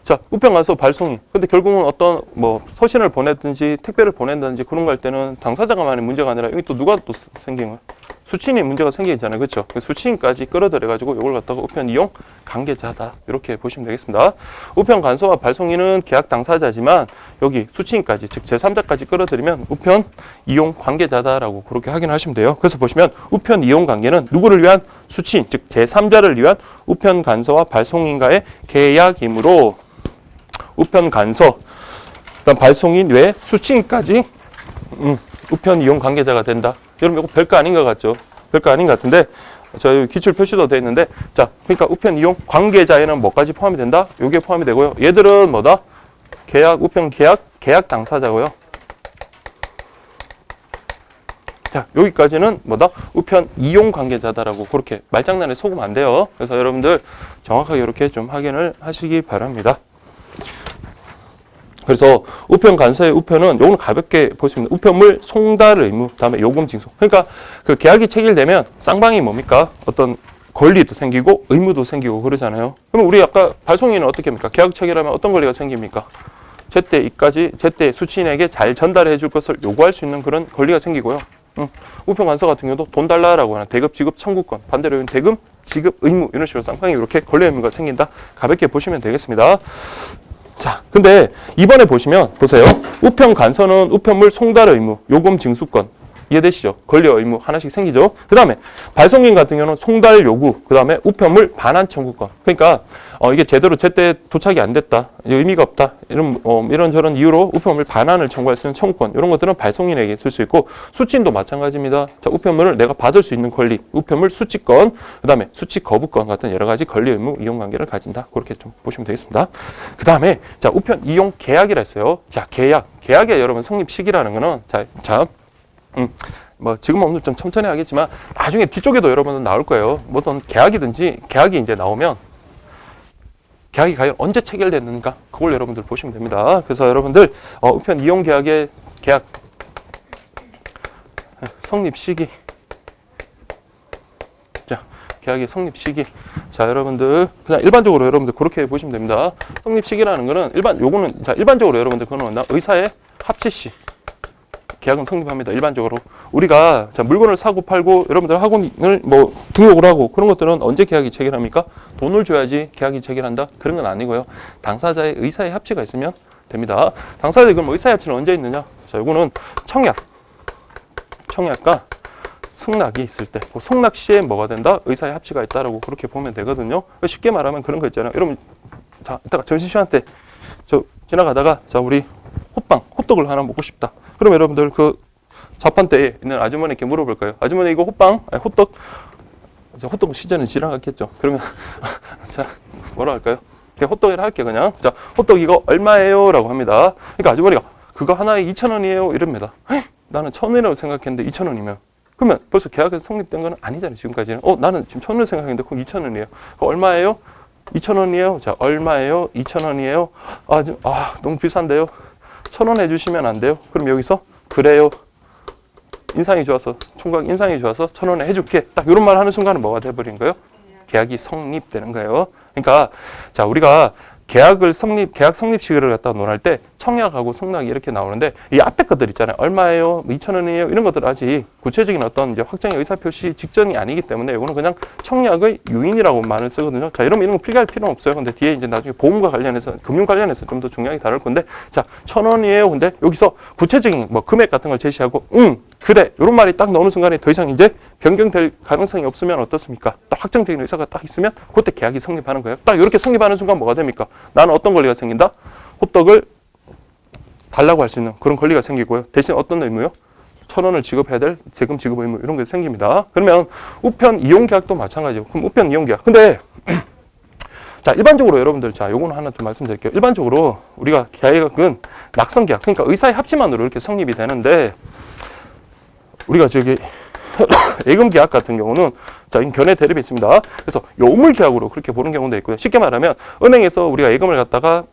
자, 우편 간서 발송인. 근데 결국은 어떤 뭐 서신을 보내든지 택배를 보낸다든지 그런 거 할 때는 당사자가만의 문제가 아니라 여기 또 누가 또 생긴 거야? 수취인이 문제가 생기잖아요. 그렇죠? 수취인까지 끌어들여 가지고 이걸 갖다가 우편 이용 관계자다. 이렇게 보시면 되겠습니다. 우편 간서와 발송인은 계약 당사자지만 여기 수취인까지 즉 제3자까지 끌어들이면 우편 이용 관계자다라고 그렇게 확인하시면 돼요. 그래서 보시면 우편 이용 관계는 누구를 위한 수취인 즉 제3자를 위한 우편 간서와 발송인과의 계약이므로 우편 간서 그다음 발송인 외 수취인까지 우편 이용 관계자가 된다. 여러분 이거 별거 아닌 것 같죠? 별거 아닌 것 같은데 자, 여기 기출 표시도 되어 있는데 자, 그러니까 우편 이용 관계자에는 뭐까지 포함이 된다? 요게 포함이 되고요. 얘들은 뭐다? 우편 계약 당사자고요. 자, 여기까지는 뭐다? 우편 이용 관계자다라고 그렇게 말장난에 속으면 안 돼요. 그래서 여러분들 정확하게 이렇게 좀 확인을 하시기 바랍니다. 그래서 우편 간서의 우편은 요거는 가볍게 볼 수 있는 우편물 송달 의무, 다음에 요금 징수. 그러니까 그 계약이 체결되면 쌍방이 뭡니까? 어떤 권리도 생기고 의무도 생기고 그러잖아요. 그러면 우리 아까 발송인은 어떻게 합니까? 계약 체결하면 어떤 권리가 생깁니까? 제때 수취인에게 잘 전달해 줄 것을 요구할 수 있는 그런 권리가 생기고요. 우편 간서 같은 경우도 돈 달라라고 하는 대급 지급 청구권, 반대로 대금 지급 의무 이런 식으로 쌍방이 이렇게 권리 의무가 생긴다. 가볍게 보시면 되겠습니다. 자, 근데 이번에 보시면 보세요. 우편 간서는 우편물 송달 의무, 요금 징수권 이해되시죠? 권리 의무 하나씩 생기죠. 그 다음에 발송인 같은 경우는 송달 요구, 그 다음에 우편물 반환 청구권. 그러니까 이게 제대로 제때 도착이 안 됐다, 의미가 없다, 이런저런 이유로 우편물 반환을 청구할 수 있는 청구권, 이런 것들은 발송인에게 쓸 수 있고 수취인도 마찬가지입니다. 자, 우편물을 내가 받을 수 있는 권리, 우편물 수취권, 그 다음에 수취 거부권 같은 여러 가지 권리 의무 이용 관계를 가진다. 그렇게 좀 보시면 되겠습니다. 그 다음에 자, 우편 이용 계약이라 했어요. 자, 계약의 여러분 성립 시기라는 거는 뭐 지금은 오늘 좀 천천히 하겠지만 나중에 뒤쪽에도 여러분은 나올 거예요. 뭐 어떤 계약이 이제 나오면 계약이 과연 언제 체결됐는가 그걸 여러분들 보시면 됩니다. 그래서 여러분들 우편 이용 계약의 계약 성립 시기, 자, 계약의 성립 시기. 자, 여러분들 그냥 일반적으로 여러분들 그렇게 보시면 됩니다. 성립 시기라는 거는 일반적으로 여러분들 그거는 의사의 합치 시 계약은 성립합니다. 일반적으로 우리가 자, 물건을 사고 팔고 여러분들 학원을 뭐 등록을 하고 그런 것들은 언제 계약이 체결합니까? 돈을 줘야지 계약이 체결한다? 그런 건 아니고요. 당사자의 의사의 합치가 있으면 됩니다. 당사자의 그럼 의사의 합치는 언제 있느냐? 자, 요거는 청약과 승낙이 있을 때, 그 승낙 시에 뭐가 된다? 의사의 합치가 있다라고 그렇게 보면 되거든요. 쉽게 말하면 그런 거 있잖아요. 여러분, 자, 이따가 점심시간 때 저 지나가다가 자, 우리 호떡을 하나 먹고 싶다. 그럼 여러분들 그 자판대에 있는 아주머니께 물어볼 거예요. 아주머니 이거 호떡 시즌은 지나갔겠죠. 그러면 자, 뭐라 할까요? 그냥 호떡이라 할게 그냥. 자, 호떡 이거 얼마예요? 라고 합니다. 그러니까 아주머니가 그거 하나에 2,000원이에요 이럽니다. 나는 1,000원이라고 생각했는데 2,000원이면 그러면 벌써 계약에서 성립된 건 아니잖아요. 지금까지는. 나는 지금 1,000원을 생각했는데 그거 2,000원이에요. 그거 얼마예요? 2,000원이에요. 자, 얼마예요? 2,000원이에요. 너무 비싼데요. 1,000원 해주시면 안 돼요? 그럼 여기서 그래요. 인상이 좋아서, 총각 인상이 좋아서 1,000원에 해줄게. 딱 이런 말 하는 순간은 뭐가 돼버린 거예요? 계약이 성립되는 거예요. 그러니까 자, 우리가 계약 성립 시기를 갖다가 논할 때 청약하고 성락이 이렇게 나오는데 이 앞에 것들 있잖아요. 얼마예요? 2,000원이에요? 이런 것들 아직 구체적인 어떤 이제 확정의 의사표시 직전이 아니기 때문에 이거는 그냥 청약의 유인이라고 말을 쓰거든요. 자, 이런 거 필기할 필요는 없어요. 근데 뒤에 이제 나중에 보험과 관련해서 금융 관련해서 좀 더 중요하게 다룰 건데 자, 1,000원이에요. 근데 여기서 구체적인 뭐 금액 같은 걸 제시하고 그래. 이런 말이 딱 나오는 순간에 더 이상 이제 변경될 가능성이 없으면 어떻습니까? 딱 확정적인 의사가 딱 있으면 그때 계약이 성립하는 거예요. 딱 이렇게 성립하는 순간 뭐가 됩니까? 나는 어떤 권리가 생긴다? 호떡을 달라고 할 수 있는 그런 권리가 생기고요. 대신 어떤 의무요? 1,000원을 지급해야 될 세금 지급 의무 이런 게 생깁니다. 그러면 우편 이용 계약도 마찬가지고. 그럼 우편 이용 계약. 근데 자, 일반적으로 여러분들 자, 요거는 하나 좀 말씀드릴게요. 일반적으로 우리가 계약은 낙선 계약. 그러니까 의사의 합치만으로 이렇게 성립이 되는데 우리가 저기 예금 계약 같은 경우는 자, 견해 대립이 있습니다. 그래서 요물 계약으로 그렇게 보는 경우도 있고요. 쉽게 말하면 은행에서 우리가 예금을 갖다가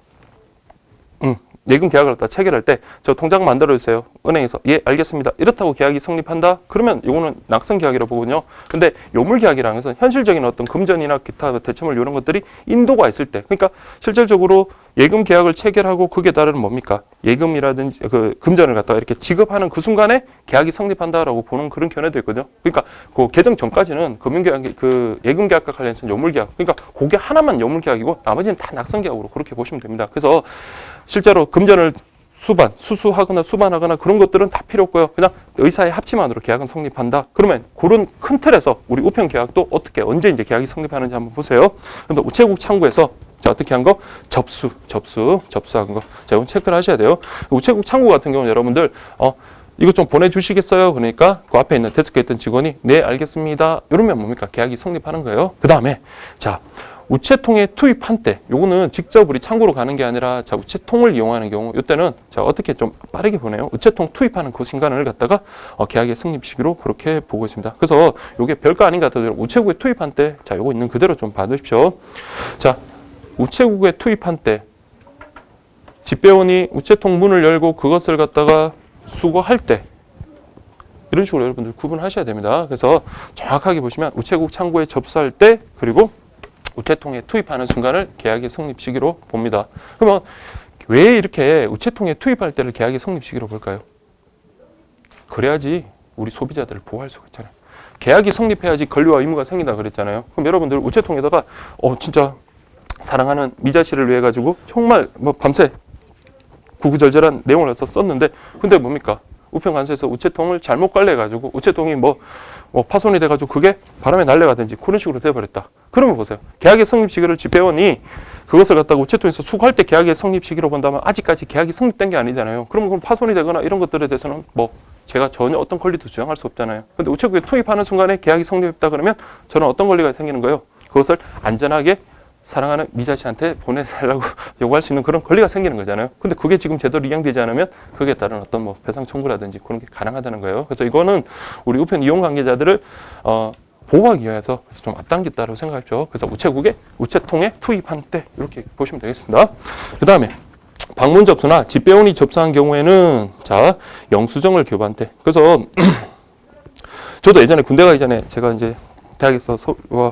예금 계약을 갖다 체결할 때 저 통장 만들어 주세요. 은행에서 예, 알겠습니다. 이렇다고 계약이 성립한다? 그러면 이거는 낙선 계약이라고 보거든요. 근데 요물 계약이라는 것은 현실적인 어떤 금전이나 기타 대체물 이런 것들이 인도가 있을 때, 그러니까 실질적으로 예금 계약을 체결하고 그게 따르는 뭡니까? 예금이라든지 그 금전을 갖다가 이렇게 지급하는 그 순간에 계약이 성립한다라고 보는 그런 견해도 있거든요. 그러니까 그 개정 전까지는 금융계약, 그 예금 계약과 관련해서 요물 계약, 그러니까 그게 하나만 요물 계약이고 나머지는 다 낙선 계약으로 그렇게 보시면 됩니다. 그래서 실제로 금전을 수수하거나 수반하거나 그런 것들은 다 필요 없고요. 그냥 의사의 합치만으로 계약은 성립한다. 그러면 그런 큰 틀에서 우리 우편 계약도 어떻게 언제 이제 계약이 성립하는지 한번 보세요. 그런데 우체국 창구에서 자, 어떻게 한 거? 접수한 거. 자, 이건 체크를 하셔야 돼요. 우체국 창구 같은 경우는 여러분들 이거 좀 보내주시겠어요? 그러니까 그 앞에 있는 데스크에 있던 직원이 네, 알겠습니다. 이러면 뭡니까? 계약이 성립하는 거예요. 그 다음에 자, 우체통에 투입한 때, 요거는 직접 우리 창구로 가는 게 아니라 자, 우체통을 이용하는 경우, 이때는 자, 어떻게 좀 빠르게 보내요? 우체통 투입하는 그 순간을 갖다가 계약의 성립 시기로 그렇게 보고 있습니다. 그래서 요게 별거 아닌 것 같아도 우체국에 투입한 때, 자, 요거 있는 그대로 좀 봐두십시오. 자, 우체국에 투입한 때, 집배원이 우체통 문을 열고 그것을 갖다가 수거할 때, 이런 식으로 여러분들 구분하셔야 됩니다. 그래서 정확하게 보시면 우체국 창구에 접수할 때, 그리고 우체통에 투입하는 순간을 계약의 성립 시기로 봅니다. 그러면 왜 이렇게 우체통에 투입할 때를 계약의 성립 시기로 볼까요? 그래야지 우리 소비자들을 보호할 수가 있잖아요. 계약이 성립해야지 권리와 의무가 생긴다 그랬잖아요. 그럼 여러분들 우체통에다가 진짜 사랑하는 미자 씨를 위해 가지고 정말 뭐 밤새 구구절절한 내용을 해서 썼는데 근데 뭡니까? 우편관서에서 우체통을 잘못 관리해가지고 우체통이 뭐 파손이 돼가지고 그게 바람에 날려가든지 그런 식으로 돼버렸다. 그러면 보세요. 계약의 성립 시기를 집배원이 그것을 갖다가 우체통에서 수거할 때 계약의 성립 시기로 본다면 아직까지 계약이 성립된 게 아니잖아요. 그러면 그럼 파손이 되거나 이런 것들에 대해서는 뭐 제가 전혀 어떤 권리도 주장할 수 없잖아요. 근데 우체국에 투입하는 순간에 계약이 성립했다 그러면 저는 어떤 권리가 생기는 거예요? 그것을 안전하게 사랑하는 미자 씨한테 보내달라고 요구할 수 있는 그런 권리가 생기는 거잖아요. 근데 그게 지금 제대로 이행되지 않으면 그게 따른 어떤 뭐 배상 청구라든지 그런 게 가능하다는 거예요. 그래서 이거는 우리 우편 이용 관계자들을 보호하기 위해서 좀 앞당겼다고 생각하죠. 그래서 우체통에 투입한 때 이렇게 보시면 되겠습니다. 그 다음에 방문 접수나 집배원이 접수한 경우에는 자, 영수증을 교부한 때. 그래서 저도 예전에 군대 가기 전에 제가 이제 대학에서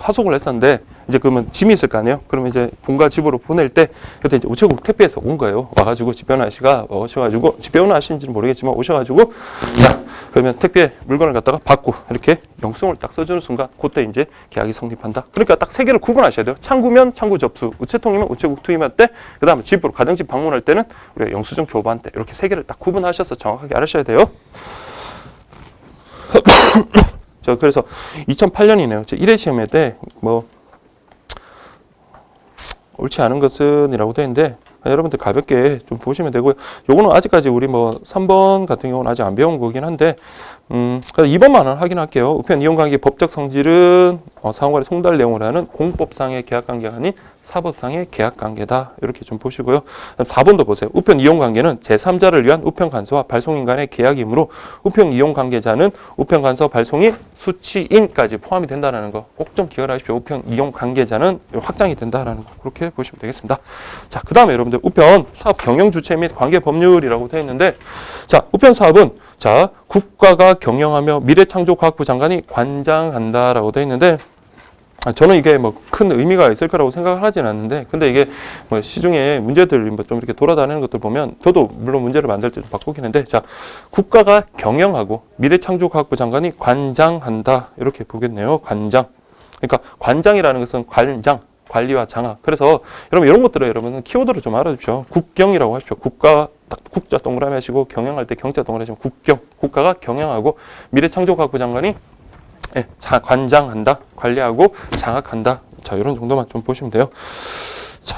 하숙을 했었는데 이제 그러면 짐이 있을 거 아니에요? 그러면 이제 본가 집으로 보낼 때 그때 이제 우체국 택배에서 온 거예요. 와가지고 집배원 아저씨가 오셔가지고 집배원 아저씨인지는 모르겠지만 오셔가지고 자 그러면 택배 물건을 갖다가 받고 이렇게 영수증을 딱 써주는 순간 그때 이제 계약이 성립한다. 그러니까 딱 세 개를 구분하셔야 돼요. 창구면 창구 접수, 우체통이면 우체국 투입할 때, 그 다음에 집으로 가정집 방문할 때는 우리가 영수증 교부한 때 이렇게 세 개를 딱 구분하셔서 정확하게 알으셔야 돼요. 그래서 2008년이네요. 제 1회 시험회 때 뭐 옳지 않은 것은 이라고 되어 있는데 여러분들 가볍게 좀 보시면 되고요. 요거는 아직까지 우리 뭐 3번 같은 경우는 아직 안 배운 거긴 한데 2번만은 확인할게요. 우편 이용관계 법적 성질은 상호간의 송달 내용을 하는 공법상의 계약관계가 아닌 사법상의 계약관계다. 이렇게 좀 보시고요. 4번도 보세요. 우편 이용관계는 제3자를 위한 우편 간서와 발송인 간의 계약이므로 우편 이용관계자는 우편 간서 발송인 수취인까지 포함이 된다는 거 꼭 좀 기억하십시오. 우편 이용관계자는 확장이 된다는 거 그렇게 보시면 되겠습니다. 자, 그 다음에 여러분들 우편 사업 경영 주체 및 관계 법률이라고 되어 있는데, 자, 우편 사업은 자, 국가가 경영하며 미래창조과학부 장관이 관장한다라고 되어 있는데, 저는 이게 뭐 큰 의미가 있을 거라고 생각을 하진 않는데, 근데 이게 뭐 시중에 문제들 뭐 좀 이렇게 돌아다니는 것들 보면 저도 물론 문제를 만들 때 좀 바꾸긴 했는데, 자, 국가가 경영하고 미래창조과학부 장관이 관장한다 이렇게 보겠네요. 관장. 그러니까 관장이라는 것은 관장, 관리와 장악. 그래서 여러분 이런 것들을 여러분은 키워드로 좀 알아주십시오. 국경이라고 하십시오. 국가 딱 국자 동그라미 하시고 경영할 때 경자 동그라미 하시면 국경. 국가가 경영하고 미래창조과학부 장관이 관장한다, 관리하고 장악한다. 자, 이런 정도만 좀 보시면 돼요. 자,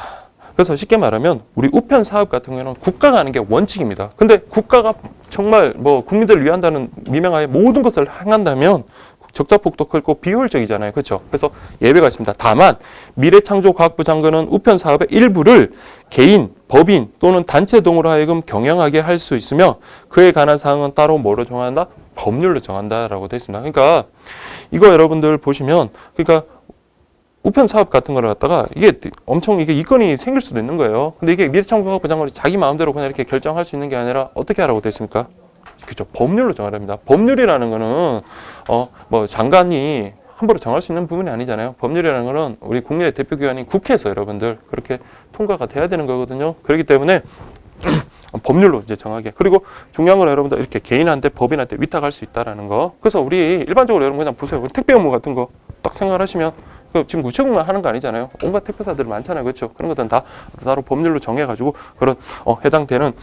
그래서 쉽게 말하면 우리 우편 사업 같은 경우는 국가가 하는 게 원칙입니다. 근데 국가가 정말 뭐 국민들을 위한다는 미명하에 모든 것을 행한다면 적자폭도 크고 비효율적이잖아요. 그렇죠? 그래서 예외가 있습니다. 다만 미래창조과학부 장관은 우편 사업의 일부를 개인, 법인 또는 단체 등으로 하여금 경영하게 할 수 있으며 그에 관한 사항은 따로 뭐로 정한다? 법률로 정한다라고 되어 있습니다. 그러니까 이거 여러분들 보시면 그러니까 우편 사업 같은 거를 갖다가 이게 엄청 이게 이건이 생길 수도 있는 거예요. 근데 이게 미래창조과학부 장관이 자기 마음대로 그냥 이렇게 결정할 수 있는 게 아니라 어떻게 하라고 되어 있습니까? 그렇죠. 법률로 정하랍니다. 법률이라는 거는 뭐 장관이 함부로 정할 수 있는 부분이 아니잖아요. 법률이라는 거는 우리 국민의 대표기관인 국회에서 여러분들 그렇게 통과가 돼야 되는 거거든요. 그렇기 때문에 법률로 이제 정하게. 그리고 중요한 건 여러분들 이렇게 개인한테 법인한테 위탁할 수 있다라는 거. 그래서 우리 일반적으로 여러분 그냥 보세요. 택배 업무 같은 거 딱 생각을 하시면 지금 우체국만 하는 거 아니잖아요. 온갖 택배사들 많잖아요. 그렇죠? 그런 것들은 다 따로 법률로 정해가지고 그런 해당되는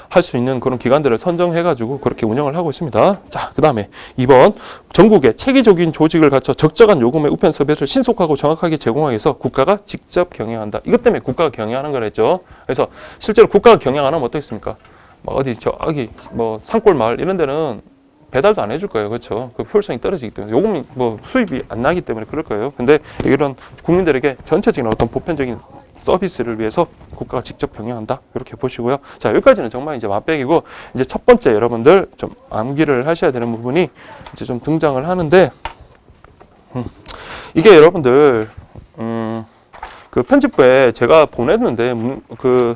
할 수 있는 그런 기관들을 선정해가지고 그렇게 운영을 하고 있습니다. 자, 그 다음에 2번 전국에 체계적인 조직을 갖춰 적정한 요금의 우편 서비스를 신속하고 정확하게 제공하기 위해서 국가가 직접 경영한다. 이것 때문에 국가가 경영하는 거랬죠. 그래서 실제로 국가가 경영 안 하면 어떻겠습니까? 뭐 어디 저기 뭐 산골 마을 이런 데는 배달도 안 해줄 거예요. 그렇죠? 그 효율성이 떨어지기 때문에 요금이 뭐 수입이 안 나기 때문에 그럴 거예요. 근데 이런 국민들에게 전체적인 어떤 보편적인 서비스를 위해서 국가가 직접 경영한다. 이렇게 보시고요. 자, 여기까지는 정말 이제 맛배기고 이제 첫 번째 여러분들 좀 암기를 하셔야 되는 부분이 이제 좀 등장을 하는데 이게 여러분들 그 편집부에 제가 보냈는데 그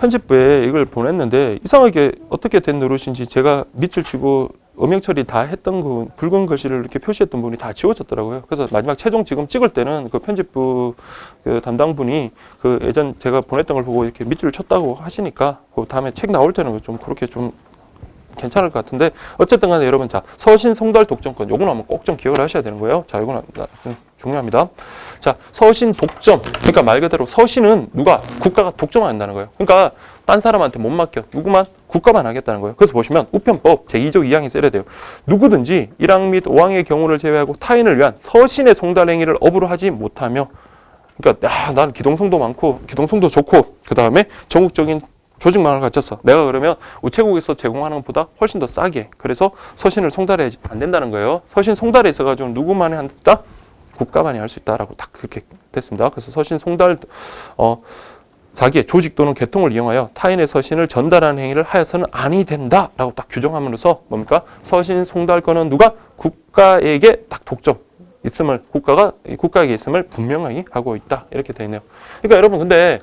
편집부에 이걸 보냈는데 이상하게 어떻게 된 노릇인지 제가 밑줄 치고 음영 처리 다 했던 그 붉은 글씨를 이렇게 표시했던 부분이 다 지워졌더라고요. 그래서 마지막 최종 지금 찍을 때는 그 편집부 그 담당분이 그 예전 제가 보냈던 걸 보고 이렇게 밑줄을 쳤다고 하시니까 그 다음에 책 나올 때는 좀 그렇게 좀 괜찮을 것 같은데 어쨌든 간에 여러분 자 서신 송달 독점권 요거는 한번 꼭 좀 기억을 하셔야 되는 거예요. 자, 이거는 중요합니다. 자, 서신 독점. 그러니까 말 그대로 서신은 누가 국가가 독점한다는 거예요. 그러니까 딴 사람한테 못 맡겨. 누구만? 국가만 하겠다는 거예요. 그래서 보시면 우편법 제2조 2항이 써야 돼요. 누구든지 1항 및 5항의 경우를 제외하고 타인을 위한 서신의 송달 행위를 업으로 하지 못하며 그러니까 나는 기동성도 많고 기동성도 좋고 그 다음에 전국적인 조직망을 갖췄어. 내가 그러면 우체국에서 제공하는 것보다 훨씬 더 싸게. 그래서 서신을 송달해 안 된다는 거예요. 서신 송달에 있어가지고 누구만이 한다? 국가만이 할 수 있다라고 딱 그렇게 됐습니다. 그래서 서신 송달 자기의 조직 또는 계통을 이용하여 타인의 서신을 전달하는 행위를 하여서는 아니 된다라고 딱 규정함으로써 뭡니까? 서신 송달권은 누가? 국가에게 딱 독점 있음을 국가에게 있음을 분명하게 하고 있다. 이렇게 되어 있네요. 그러니까 여러분 근데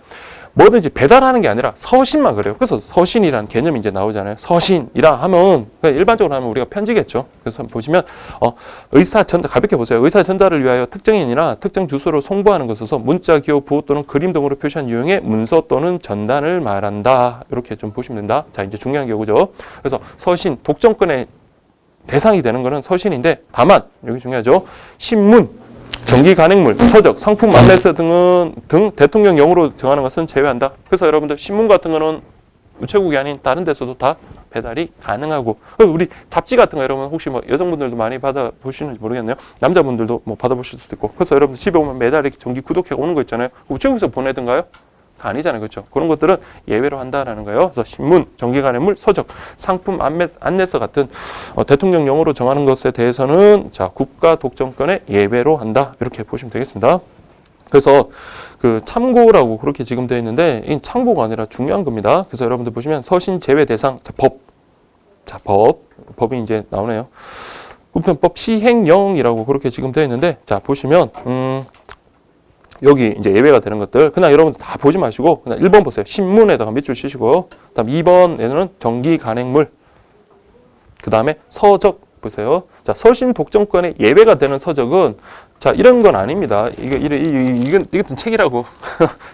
뭐든지 배달하는 게 아니라 서신만 그래요. 그래서 서신이라는 개념이 이제 나오잖아요. 서신이라 하면 일반적으로 하면 우리가 편지겠죠. 그래서 보시면 의사 전달 가볍게 보세요. 의사 전달을 위하여 특정인이나 특정 주소로 송부하는 것에서 문자, 기호, 부호 또는 그림 등으로 표시한 유형의 문서 또는 전단을 말한다. 이렇게 좀 보시면 된다. 자, 이제 중요한 게 이거죠. 그래서 서신 독점권의 대상이 되는 것은 서신인데 다만 여기 중요하죠. 신문 정기 간행물, 서적, 상품 안내서 등 대통령령으로 정하는 것은 제외한다. 그래서 여러분들 신문 같은 거는 우체국이 아닌 다른 데서도 다 배달이 가능하고, 우리 잡지 같은 거 여러분 혹시 뭐 여성분들도 많이 받아보시는지 모르겠네요. 남자분들도 뭐 받아보실 수도 있고. 그래서 여러분 집에 오면 매달 이렇게 정기 구독해 오는 거 있잖아요. 우체국에서 보내든가요? 아니잖아요. 그렇죠? 그런 것들은 예외로 한다라는 거예요. 그래서 신문, 정기 간행물, 서적, 상품 안내서 같은 대통령령으로 정하는 것에 대해서는 자, 국가 독점권의 예외로 한다. 이렇게 보시면 되겠습니다. 그래서 그 참고라고 그렇게 지금 되어 있는데 이 참고가 아니라 중요한 겁니다. 그래서 여러분들 보시면 서신 제외 대상 법이 이제 나오네요. 우편법 시행령이라고 그렇게 지금 되어 있는데 자, 보시면 여기 이제 예외가 되는 것들 그냥 여러분들 다 보지 마시고 그냥 1번 보세요. 신문에다가 밑줄 치시고요. 그다음 2번에는 정기 간행물, 그다음에 서적 보세요. 자, 서신 독점권에 예외가 되는 서적은 자, 이런 건 아닙니다. 이것도 책이라고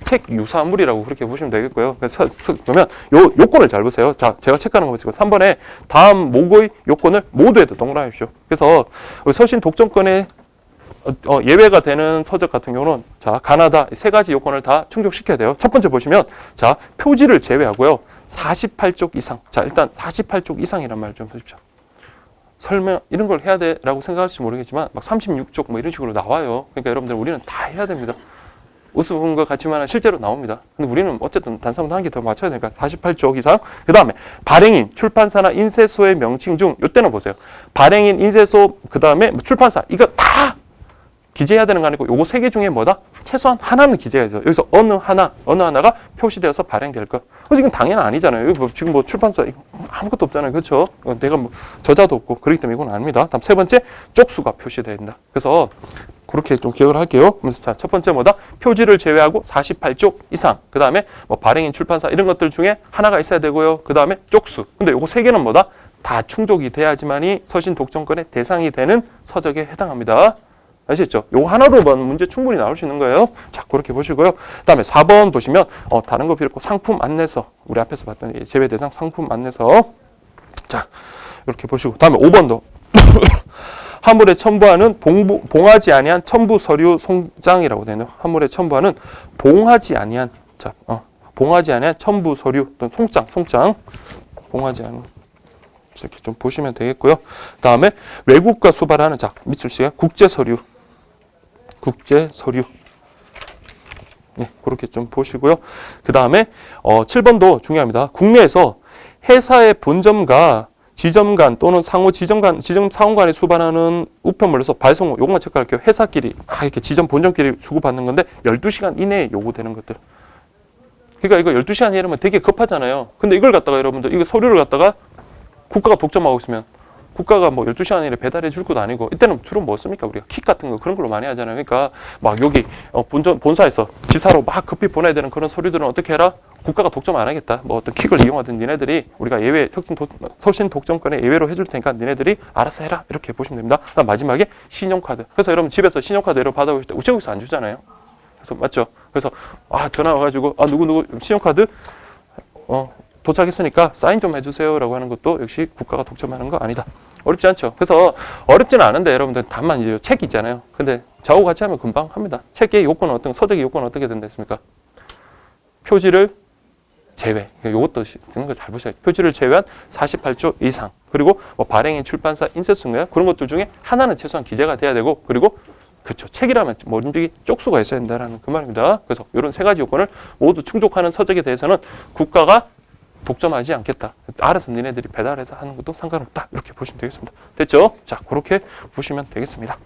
책 유사물이라고 그렇게 보시면 되겠고요. 그래서 그러면 요건을 잘 보세요. 자, 제가 체크하는 거 보시고 3번에 다음 목의 요건을 모두에도 동그라미십시오. 그래서 서신 독점권에 예외가 되는 서적 같은 경우는 자, 가나다 세 가지 요건을 다 충족시켜야 돼요. 첫 번째 보시면 자, 표지를 제외하고요. 48쪽 이상. 자, 일단 48쪽 이상이란 말 좀 해주십시오. 설명 이런 걸 해야 돼라고 생각할지 모르겠지만 막 36쪽 뭐 이런 식으로 나와요. 그러니까 여러분들 우리는 다 해야 됩니다. 우스운 것 같지만 실제로 나옵니다. 근데 우리는 어쨌든 단상도 한 개 더 맞춰야 되니까 48쪽 이상. 그 다음에 발행인, 출판사나 인쇄소의 명칭 중 이때는 보세요. 발행인, 인쇄소, 그 다음에 출판사 이거 다 기재해야 되는 거 아니고 요거 세 개 중에 뭐다? 최소한 하나는 기재가 있어요. 여기서 어느 하나가 표시되어서 발행될 것. 이건 당연히 아니잖아요. 지금 뭐 출판사 아무것도 없잖아요. 그렇죠? 내가 뭐 저자도 없고 그렇기 때문에 이건 아닙니다. 다음 세 번째 쪽수가 표시되어야 된다. 그래서 그렇게 좀 기억을 할게요. 그래서 자, 첫 번째 뭐다? 표지를 제외하고 48쪽 이상. 그 다음에 뭐 발행인, 출판사 이런 것들 중에 하나가 있어야 되고요. 그 다음에 쪽수. 근데 요거 세 개는 뭐다? 다 충족이 돼야지만이 서신 독점권의 대상이 되는 서적에 해당합니다. 아시겠죠? 요거 하나로만 문제 충분히 나올 수 있는 거예요. 자, 그렇게 보시고요. 그 다음에 4번 보시면, 다른 거 필요 없고 상품 안내서. 우리 앞에서 봤던 제외 대상 상품 안내서. 자, 이렇게 보시고. 그 다음에 5번도. 화물에 첨부하는 봉하지 아니한 첨부 서류 송장이라고 되네요. 화물에 첨부하는 봉하지 아니한, 자, 봉하지 아니한 첨부 서류 또는 송장. 봉하지 않은. 이렇게 좀 보시면 되겠고요. 그 다음에 외국과 수발하는, 자, 밑줄 씨가 국제 서류. 네, 그렇게 좀 보시고요. 그 다음에 7번도 중요합니다. 국내에서 회사의 본점과 지점간 또는 상호 지점 상호간에 수반하는 우편물로서 발송호, 요것만 체크할게요. 회사끼리 이렇게 지점 본점끼리 주고받는 건데 12시간 이내에 요구되는 것들. 그러니까 이거 12시간 이내면 되게 급하잖아요. 근데 이걸 갖다가 여러분들 이거 서류를 갖다가 국가가 독점하고 있으면 국가가 뭐 12시간 이내 배달해 줄 것도 아니고 이때는 주로 뭐 씁니까? 우리가 킥 같은 거 그런 걸로 많이 하잖아요. 그러니까 막 여기 본사에서 지사로 막 급히 보내야 되는 그런 서류들은 어떻게 해라? 국가가 독점 안 하겠다. 뭐 어떤 킥을 이용하든 니네들이 우리가 예외 서신 독점권에 예외로 해줄 테니까 니네들이 알아서 해라. 이렇게 보시면 됩니다. 그다음 마지막에 신용카드. 그래서 여러분 집에서 신용카드 예로 받아오실 때 우체국에서 안 주잖아요. 그래서 맞죠? 그래서 전화 와가지고 누구 신용카드 도착했으니까 사인 좀 해주세요라고 하는 것도 역시 국가가 독점하는 거 아니다. 어렵지 않죠. 그래서 어렵지는 않은데 여러분들 다만 이제 책 있잖아요. 근데 저하고 같이 하면 금방 합니다. 책의 요건은 서적의 요건은 어떻게 된다 했습니까? 표지를 제외. 요것도 듣는 거 잘 보셔야 돼요. 표지를 제외한 48조 이상. 그리고 뭐 발행인, 출판사, 인쇄소인가요? 그런 것들 중에 하나는 최소한 기재가 돼야 되고, 그리고 그렇죠. 책이라면 뭐든지 쪽수가 있어야 된다라는 그 말입니다. 그래서 이런 세 가지 요건을 모두 충족하는 서적에 대해서는 국가가 독점하지 않겠다. 알아서 니네들이 배달해서 하는 것도 상관없다. 이렇게 보시면 되겠습니다. 됐죠? 자, 그렇게 보시면 되겠습니다.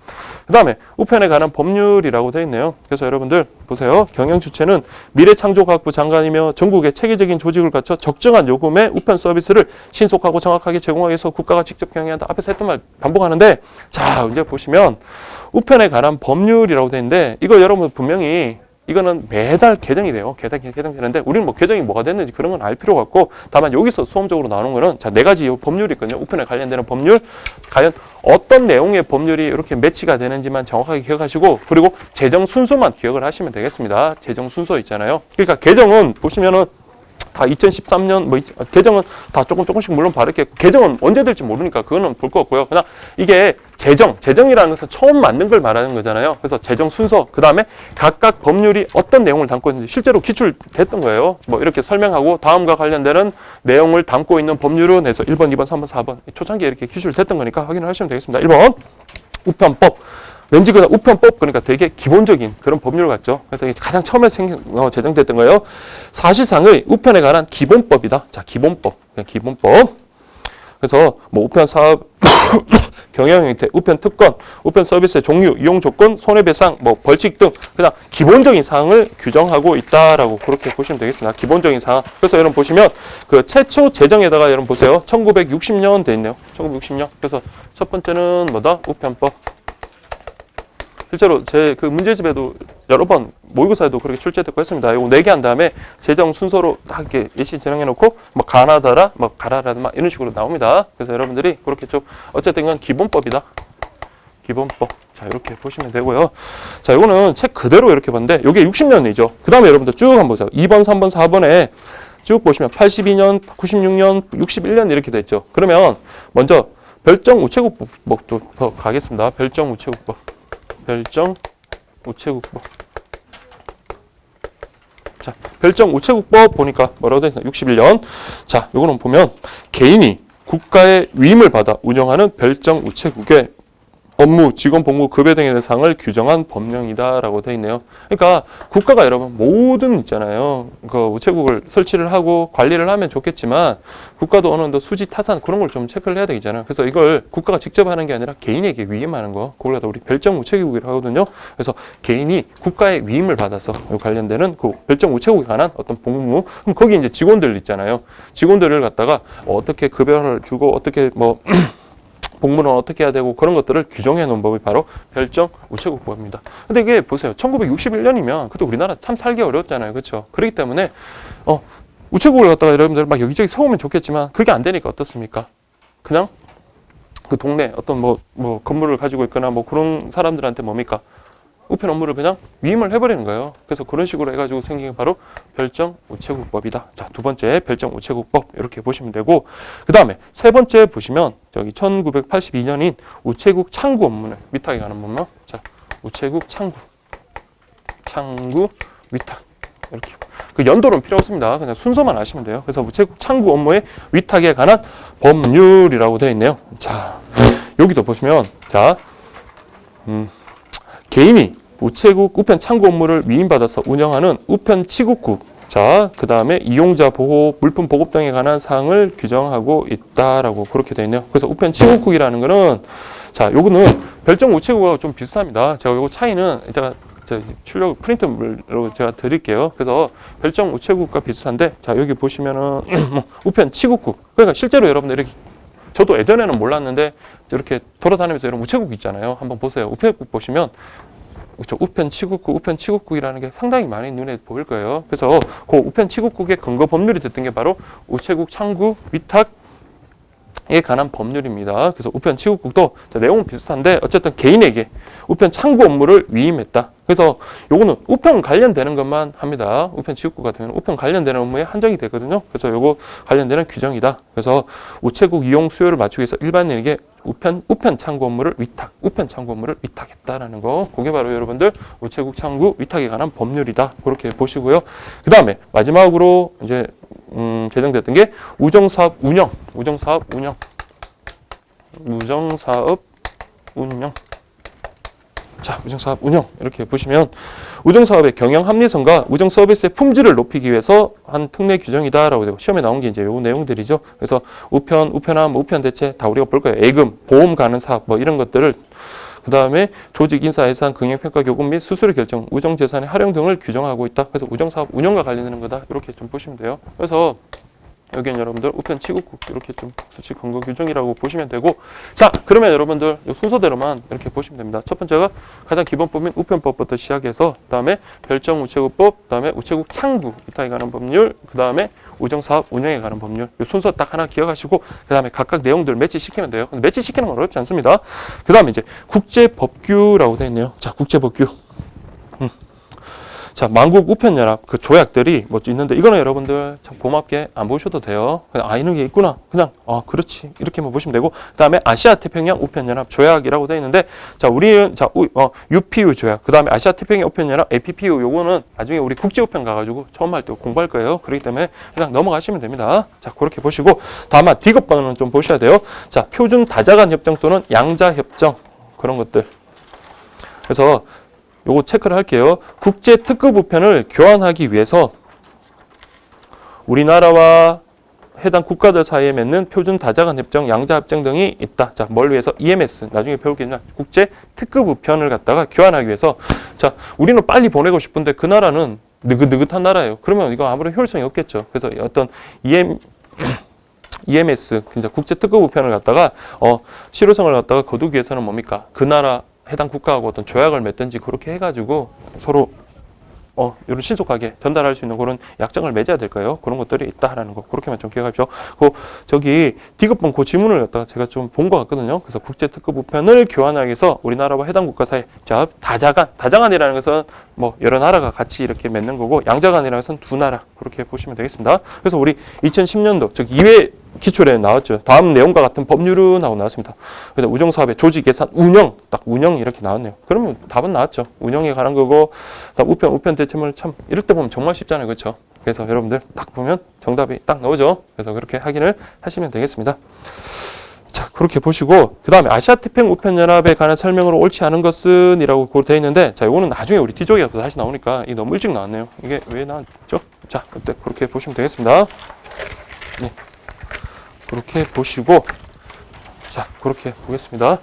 그 다음에 우편에 관한 법률이라고 되어 있네요. 그래서 여러분들 보세요. 경영주체는 미래창조과학부 장관이며 전국의 체계적인 조직을 갖춰 적정한 요금의 우편 서비스를 신속하고 정확하게 제공하기 위해서 국가가 직접 경영한다. 앞에서 했던 말 반복하는데, 자, 이제 보시면 우편에 관한 법률이라고 되어 있는데, 이거 여러분 분명히 이거는 매달 개정이 돼요. 개정되는데 우리는 뭐 개정이 뭐가 됐는지 그런 건 알 필요가 없고, 다만 여기서 수험적으로 나오는 거는 자, 네 가지 법률이 있거든요. 우편에 관련되는 법률. 과연 어떤 내용의 법률이 이렇게 매치가 되는지만 정확하게 기억하시고, 그리고 재정 순서만 기억을 하시면 되겠습니다. 재정 순서 있잖아요. 그러니까 개정은 보시면은 다 2013년 뭐 개정은 다 조금씩 물론 바르겠고 개정은 언제 될지 모르니까 그거는 볼 거 없고요. 그냥 이게 재정이라는 것은 처음 만든 걸 말하는 거잖아요. 그래서 재정 순서, 그 다음에 각각 법률이 어떤 내용을 담고 있는지 실제로 기출됐던 거예요. 뭐 이렇게 설명하고 다음과 관련되는 내용을 담고 있는 법률은 해서 1번, 2번, 3번, 4번 초창기에 이렇게 기출됐던 거니까 확인을 하시면 되겠습니다. 1번 우편법. 왠지 그냥 우편법 그러니까 되게 기본적인 그런 법률 같죠. 그래서 이게 가장 처음에 제정됐던 거예요. 사실상의 우편에 관한 기본법이다. 자, 기본법. 그냥 기본법. 그래서 뭐 우편 사업 경영 형태, 우편 특권, 우편 서비스의 종류, 이용 조건, 손해배상, 뭐 벌칙 등 그냥 기본적인 사항을 규정하고 있다라고 그렇게 보시면 되겠습니다. 기본적인 사항. 그래서 여러분 보시면 그 최초 제정에다가 여러분 보세요. 1960년 돼 있네요. 1960년. 그래서 첫 번째는 뭐다? 우편법. 실제로 제 그 문제집에도 여러 번 모의고사에도 그렇게 출제됐고 했습니다. 이거 4개 한 다음에 재정 순서로 딱 이렇게 예시 진행해 놓고 뭐 가나다라, 뭐 가라라 막 이런 식으로 나옵니다. 그래서 여러분들이 그렇게 좀 어쨌든 건 기본법이다. 기본법. 자, 이렇게 보시면 되고요. 자, 이거는 책 그대로 이렇게 봤는데 이게 60년이죠. 그다음에 여러분들 쭉 한번 보세요. 2번, 3번, 4번에 쭉 보시면 82년, 96년, 61년 이렇게 돼 있죠. 그러면 먼저 별정 우체국법부터 가겠습니다. 별정 우체국법. 별정 우체국법. 자, 별정 우체국법 보니까 뭐라고 되어 있나? 61년. 자, 요거는 보면 개인이 국가의 위임을 받아 운영하는 별정 우체국의 업무, 직원 복무, 급여 등에 대한 사항을 규정한 법령이다라고 되어 있네요. 그러니까 국가가 여러분 모든 있잖아요. 그 우체국을 설치를 하고 관리를 하면 좋겠지만 국가도 어느 정도 수지 타산 그런 걸 좀 체크를 해야 되잖아요. 그래서 이걸 국가가 직접 하는 게 아니라 개인에게 위임하는 거. 그걸 갖다 우리 별정 우체국이라고 하거든요. 그래서 개인이 국가의 위임을 받아서 관련되는 그 별정 우체국에 관한 어떤 복무, 그럼 거기 이제 직원들 있잖아요. 직원들을 갖다가 어떻게 급여를 주고 어떻게 뭐 복무는 어떻게 해야 되고 그런 것들을 규정해 놓은 법이 바로 별정 우체국법입니다. 근데 이게 보세요. 1961년이면 그때 우리나라 참 살기 어려웠잖아요. 그렇죠? 그렇기 때문에 우체국을 갖다가 여러분들 막 여기저기 세우면 좋겠지만 그게 안 되니까 어떻습니까? 그냥 그 동네 어떤 뭐 건물을 가지고 있거나 뭐 그런 사람들한테 뭡니까? 우편 업무를 그냥 위임을 해버리는 거예요. 그래서 그런 식으로 해가지고 생긴 게 바로 별정 우체국법이다. 자, 두 번째 별정 우체국법 이렇게 보시면 되고 그 다음에 세 번째 보시면 저기 1982년인 우체국 창구 업무는 위탁에 관한 법령. 자, 우체국 창구 위탁 이렇게 그 연도는 필요 없습니다. 그냥 순서만 아시면 돼요. 그래서 우체국 창구 업무의 위탁에 관한 법률이라고 되어 있네요. 자, 여기도 보시면 자, 개인이 우체국 우편 창구 업무를 위임받아서 운영하는 우편 취급국. 자, 그 다음에 이용자 보호, 물품 보급 등에 관한 사항을 규정하고 있다라고 그렇게 되어 있네요. 그래서 우편 취급국이라는 거는 자, 요거는 별정 우체국하고 좀 비슷합니다. 제가 요거 차이는 이따가 출력 프린트로 제가 드릴게요. 그래서 별정 우체국과 비슷한데 자, 여기 보시면은 우편 취급국. 그러니까 실제로 여러분들 이렇게 저도 예전에는 몰랐는데 이렇게 돌아다니면서 이런 우체국 있잖아요. 한번 보세요. 우체국 보시면 우편 취급국이라는 게 상당히 많이 눈에 보일 거예요. 그래서 그 우편 취급국의 근거 법률이 됐던 게 바로 우체국 창구 위탁에 관한 법률입니다. 그래서 우편 취급국도 내용은 비슷한데 어쨌든 개인에게 우편 창구 업무를 위임했다. 그래서 요거는 우편 관련되는 것만 합니다. 우편 취급국 같은 경우는 우편 관련되는 업무에 한정이 되거든요. 그래서 요거 관련되는 규정이다. 그래서 우체국 이용 수요를 맞추기 위해서 일반인에게 우편 창구 업무를 위탁했다라는 거. 그게 바로 여러분들 우체국 창구 위탁에 관한 법률이다. 그렇게 보시고요. 그 다음에 마지막으로 이제 제정됐던 게 우정사업 운영. 자, 우정사업 운영 이렇게 보시면 우정사업의 경영 합리성과 우정 서비스의 품질을 높이기 위해서 한 특례 규정이다라고 되고 시험에 나온 게 이제 요 내용들이죠. 그래서 우편함, 우편 대체 다 우리가 볼 거예요. 예금, 보험 가는 사업 뭐 이런 것들을 그 다음에 조직 인사 예산, 긍정평가 교금 및 수수료 결정, 우정 재산의 활용 등을 규정하고 있다. 그래서 우정사업 운영과 관련되는 거다. 이렇게 좀 보시면 돼요. 그래서 여기는 여러분들 우편 취급국 이렇게 좀 수치 근거 규정이라고 보시면 되고 자, 그러면 여러분들 이 순서대로만 이렇게 보시면 됩니다. 첫 번째가 가장 기본법인 우편법부터 시작해서 그다음에 별정 우체국법, 그다음에 우체국 창구 위탁에 관한 법률, 그다음에 우정사업 운영에 관한 법률. 이 순서 딱 하나 기억하시고 그다음에 각각 내용들 매치시키면 돼요. 근데 매치시키는 건 어렵지 않습니다. 그다음에 이제 국제법규라고 되어 있네요. 자, 국제법규. 자, 만국 우편연합 그 조약들이 뭐 있는데 이거는 여러분들 참 고맙게 안 보셔도 돼요. 그냥 이런 게 있구나. 그냥 그렇지 이렇게만 보시면 되고 그다음에 아시아 태평양 우편연합 조약이라고 되어 있는데 자 우리는 UPU 조약 그다음에 아시아 태평양 우편연합 APPU 요거는 나중에 우리 국제우편 가가지고 처음 할 때 공부할 거예요. 그렇기 때문에 그냥 넘어가시면 됩니다. 자 그렇게 보시고 다만 디귿번호는 좀 보셔야 돼요. 자 표준 다자간 협정 또는 양자 협정 그런 것들. 그래서 요거 체크를 할게요. 국제 특급 우편을 교환하기 위해서 우리나라와 해당 국가들 사이에 맺는 표준 다자간 협정, 양자 협정 등이 있다. 자, 뭘 위해서? EMS. 나중에 배우겠지만 국제 특급 우편을 갖다가 교환하기 위해서 자, 우리는 빨리 보내고 싶은데 그 나라는 느긋느긋한 나라예요. 그러면 이거 아무런 효율성이 없겠죠. 그래서 어떤 EMS, 진짜 국제 특급 우편을 갖다가 실효성을 갖다가 거두기 위해서는 뭡니까? 그 나라 해당 국가하고 어떤 조약을 맺든지 그렇게 해가지고 서로 이런 신속하게 전달할 수 있는 그런 약정을 맺어야 될 거예요. 그런 것들이 있다라는 거 그렇게만 좀 기억하십시오. 저기 디귿번 그 지문을 갖다가 제가 좀 본 것 같거든요. 그래서 국제 특급 우편을 교환하기 위해서 우리나라와 해당 국가 사이 자 다자간이라는 것은 뭐 여러 나라가 같이 이렇게 맺는 거고 양자간이라는 것은 두 나라 그렇게 보시면 되겠습니다. 그래서 우리 2010년도 즉 2회 기출에 나왔죠. 다음 내용과 같은 법률은 하고 나왔습니다. 그래서 우정사업의 조직, 예산, 운영, 딱 운영이 이렇게 나왔네요. 그러면 답은 나왔죠. 운영에 관한 거고, 우편 대체물 참 이럴 때 보면 정말 쉽잖아요, 그렇죠? 그래서 여러분들 딱 보면 정답이 딱 나오죠. 그래서 그렇게 확인을 하시면 되겠습니다. 자, 그렇게 보시고 그 다음에 아시아 태평양 우편연합에 관한 설명으로 옳지 않은 것은 이라고 되어 있는데 자, 이거는 나중에 우리 뒤쪽에 다시 나오니까 이게 너무 일찍 나왔네요. 이게 왜 나왔죠? 자, 그때 그렇게 보시면 되겠습니다. 네. 그렇게 보시고 자 그렇게 보겠습니다.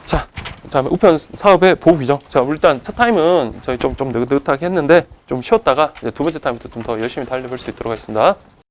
자 다음에 우편 사업의 보호 규정. 자 일단 첫 타임은 저희 좀 느긋느긋하게 했는데 좀 쉬었다가 이제 두 번째 타임부터 좀 더 열심히 달려볼 수 있도록 하겠습니다.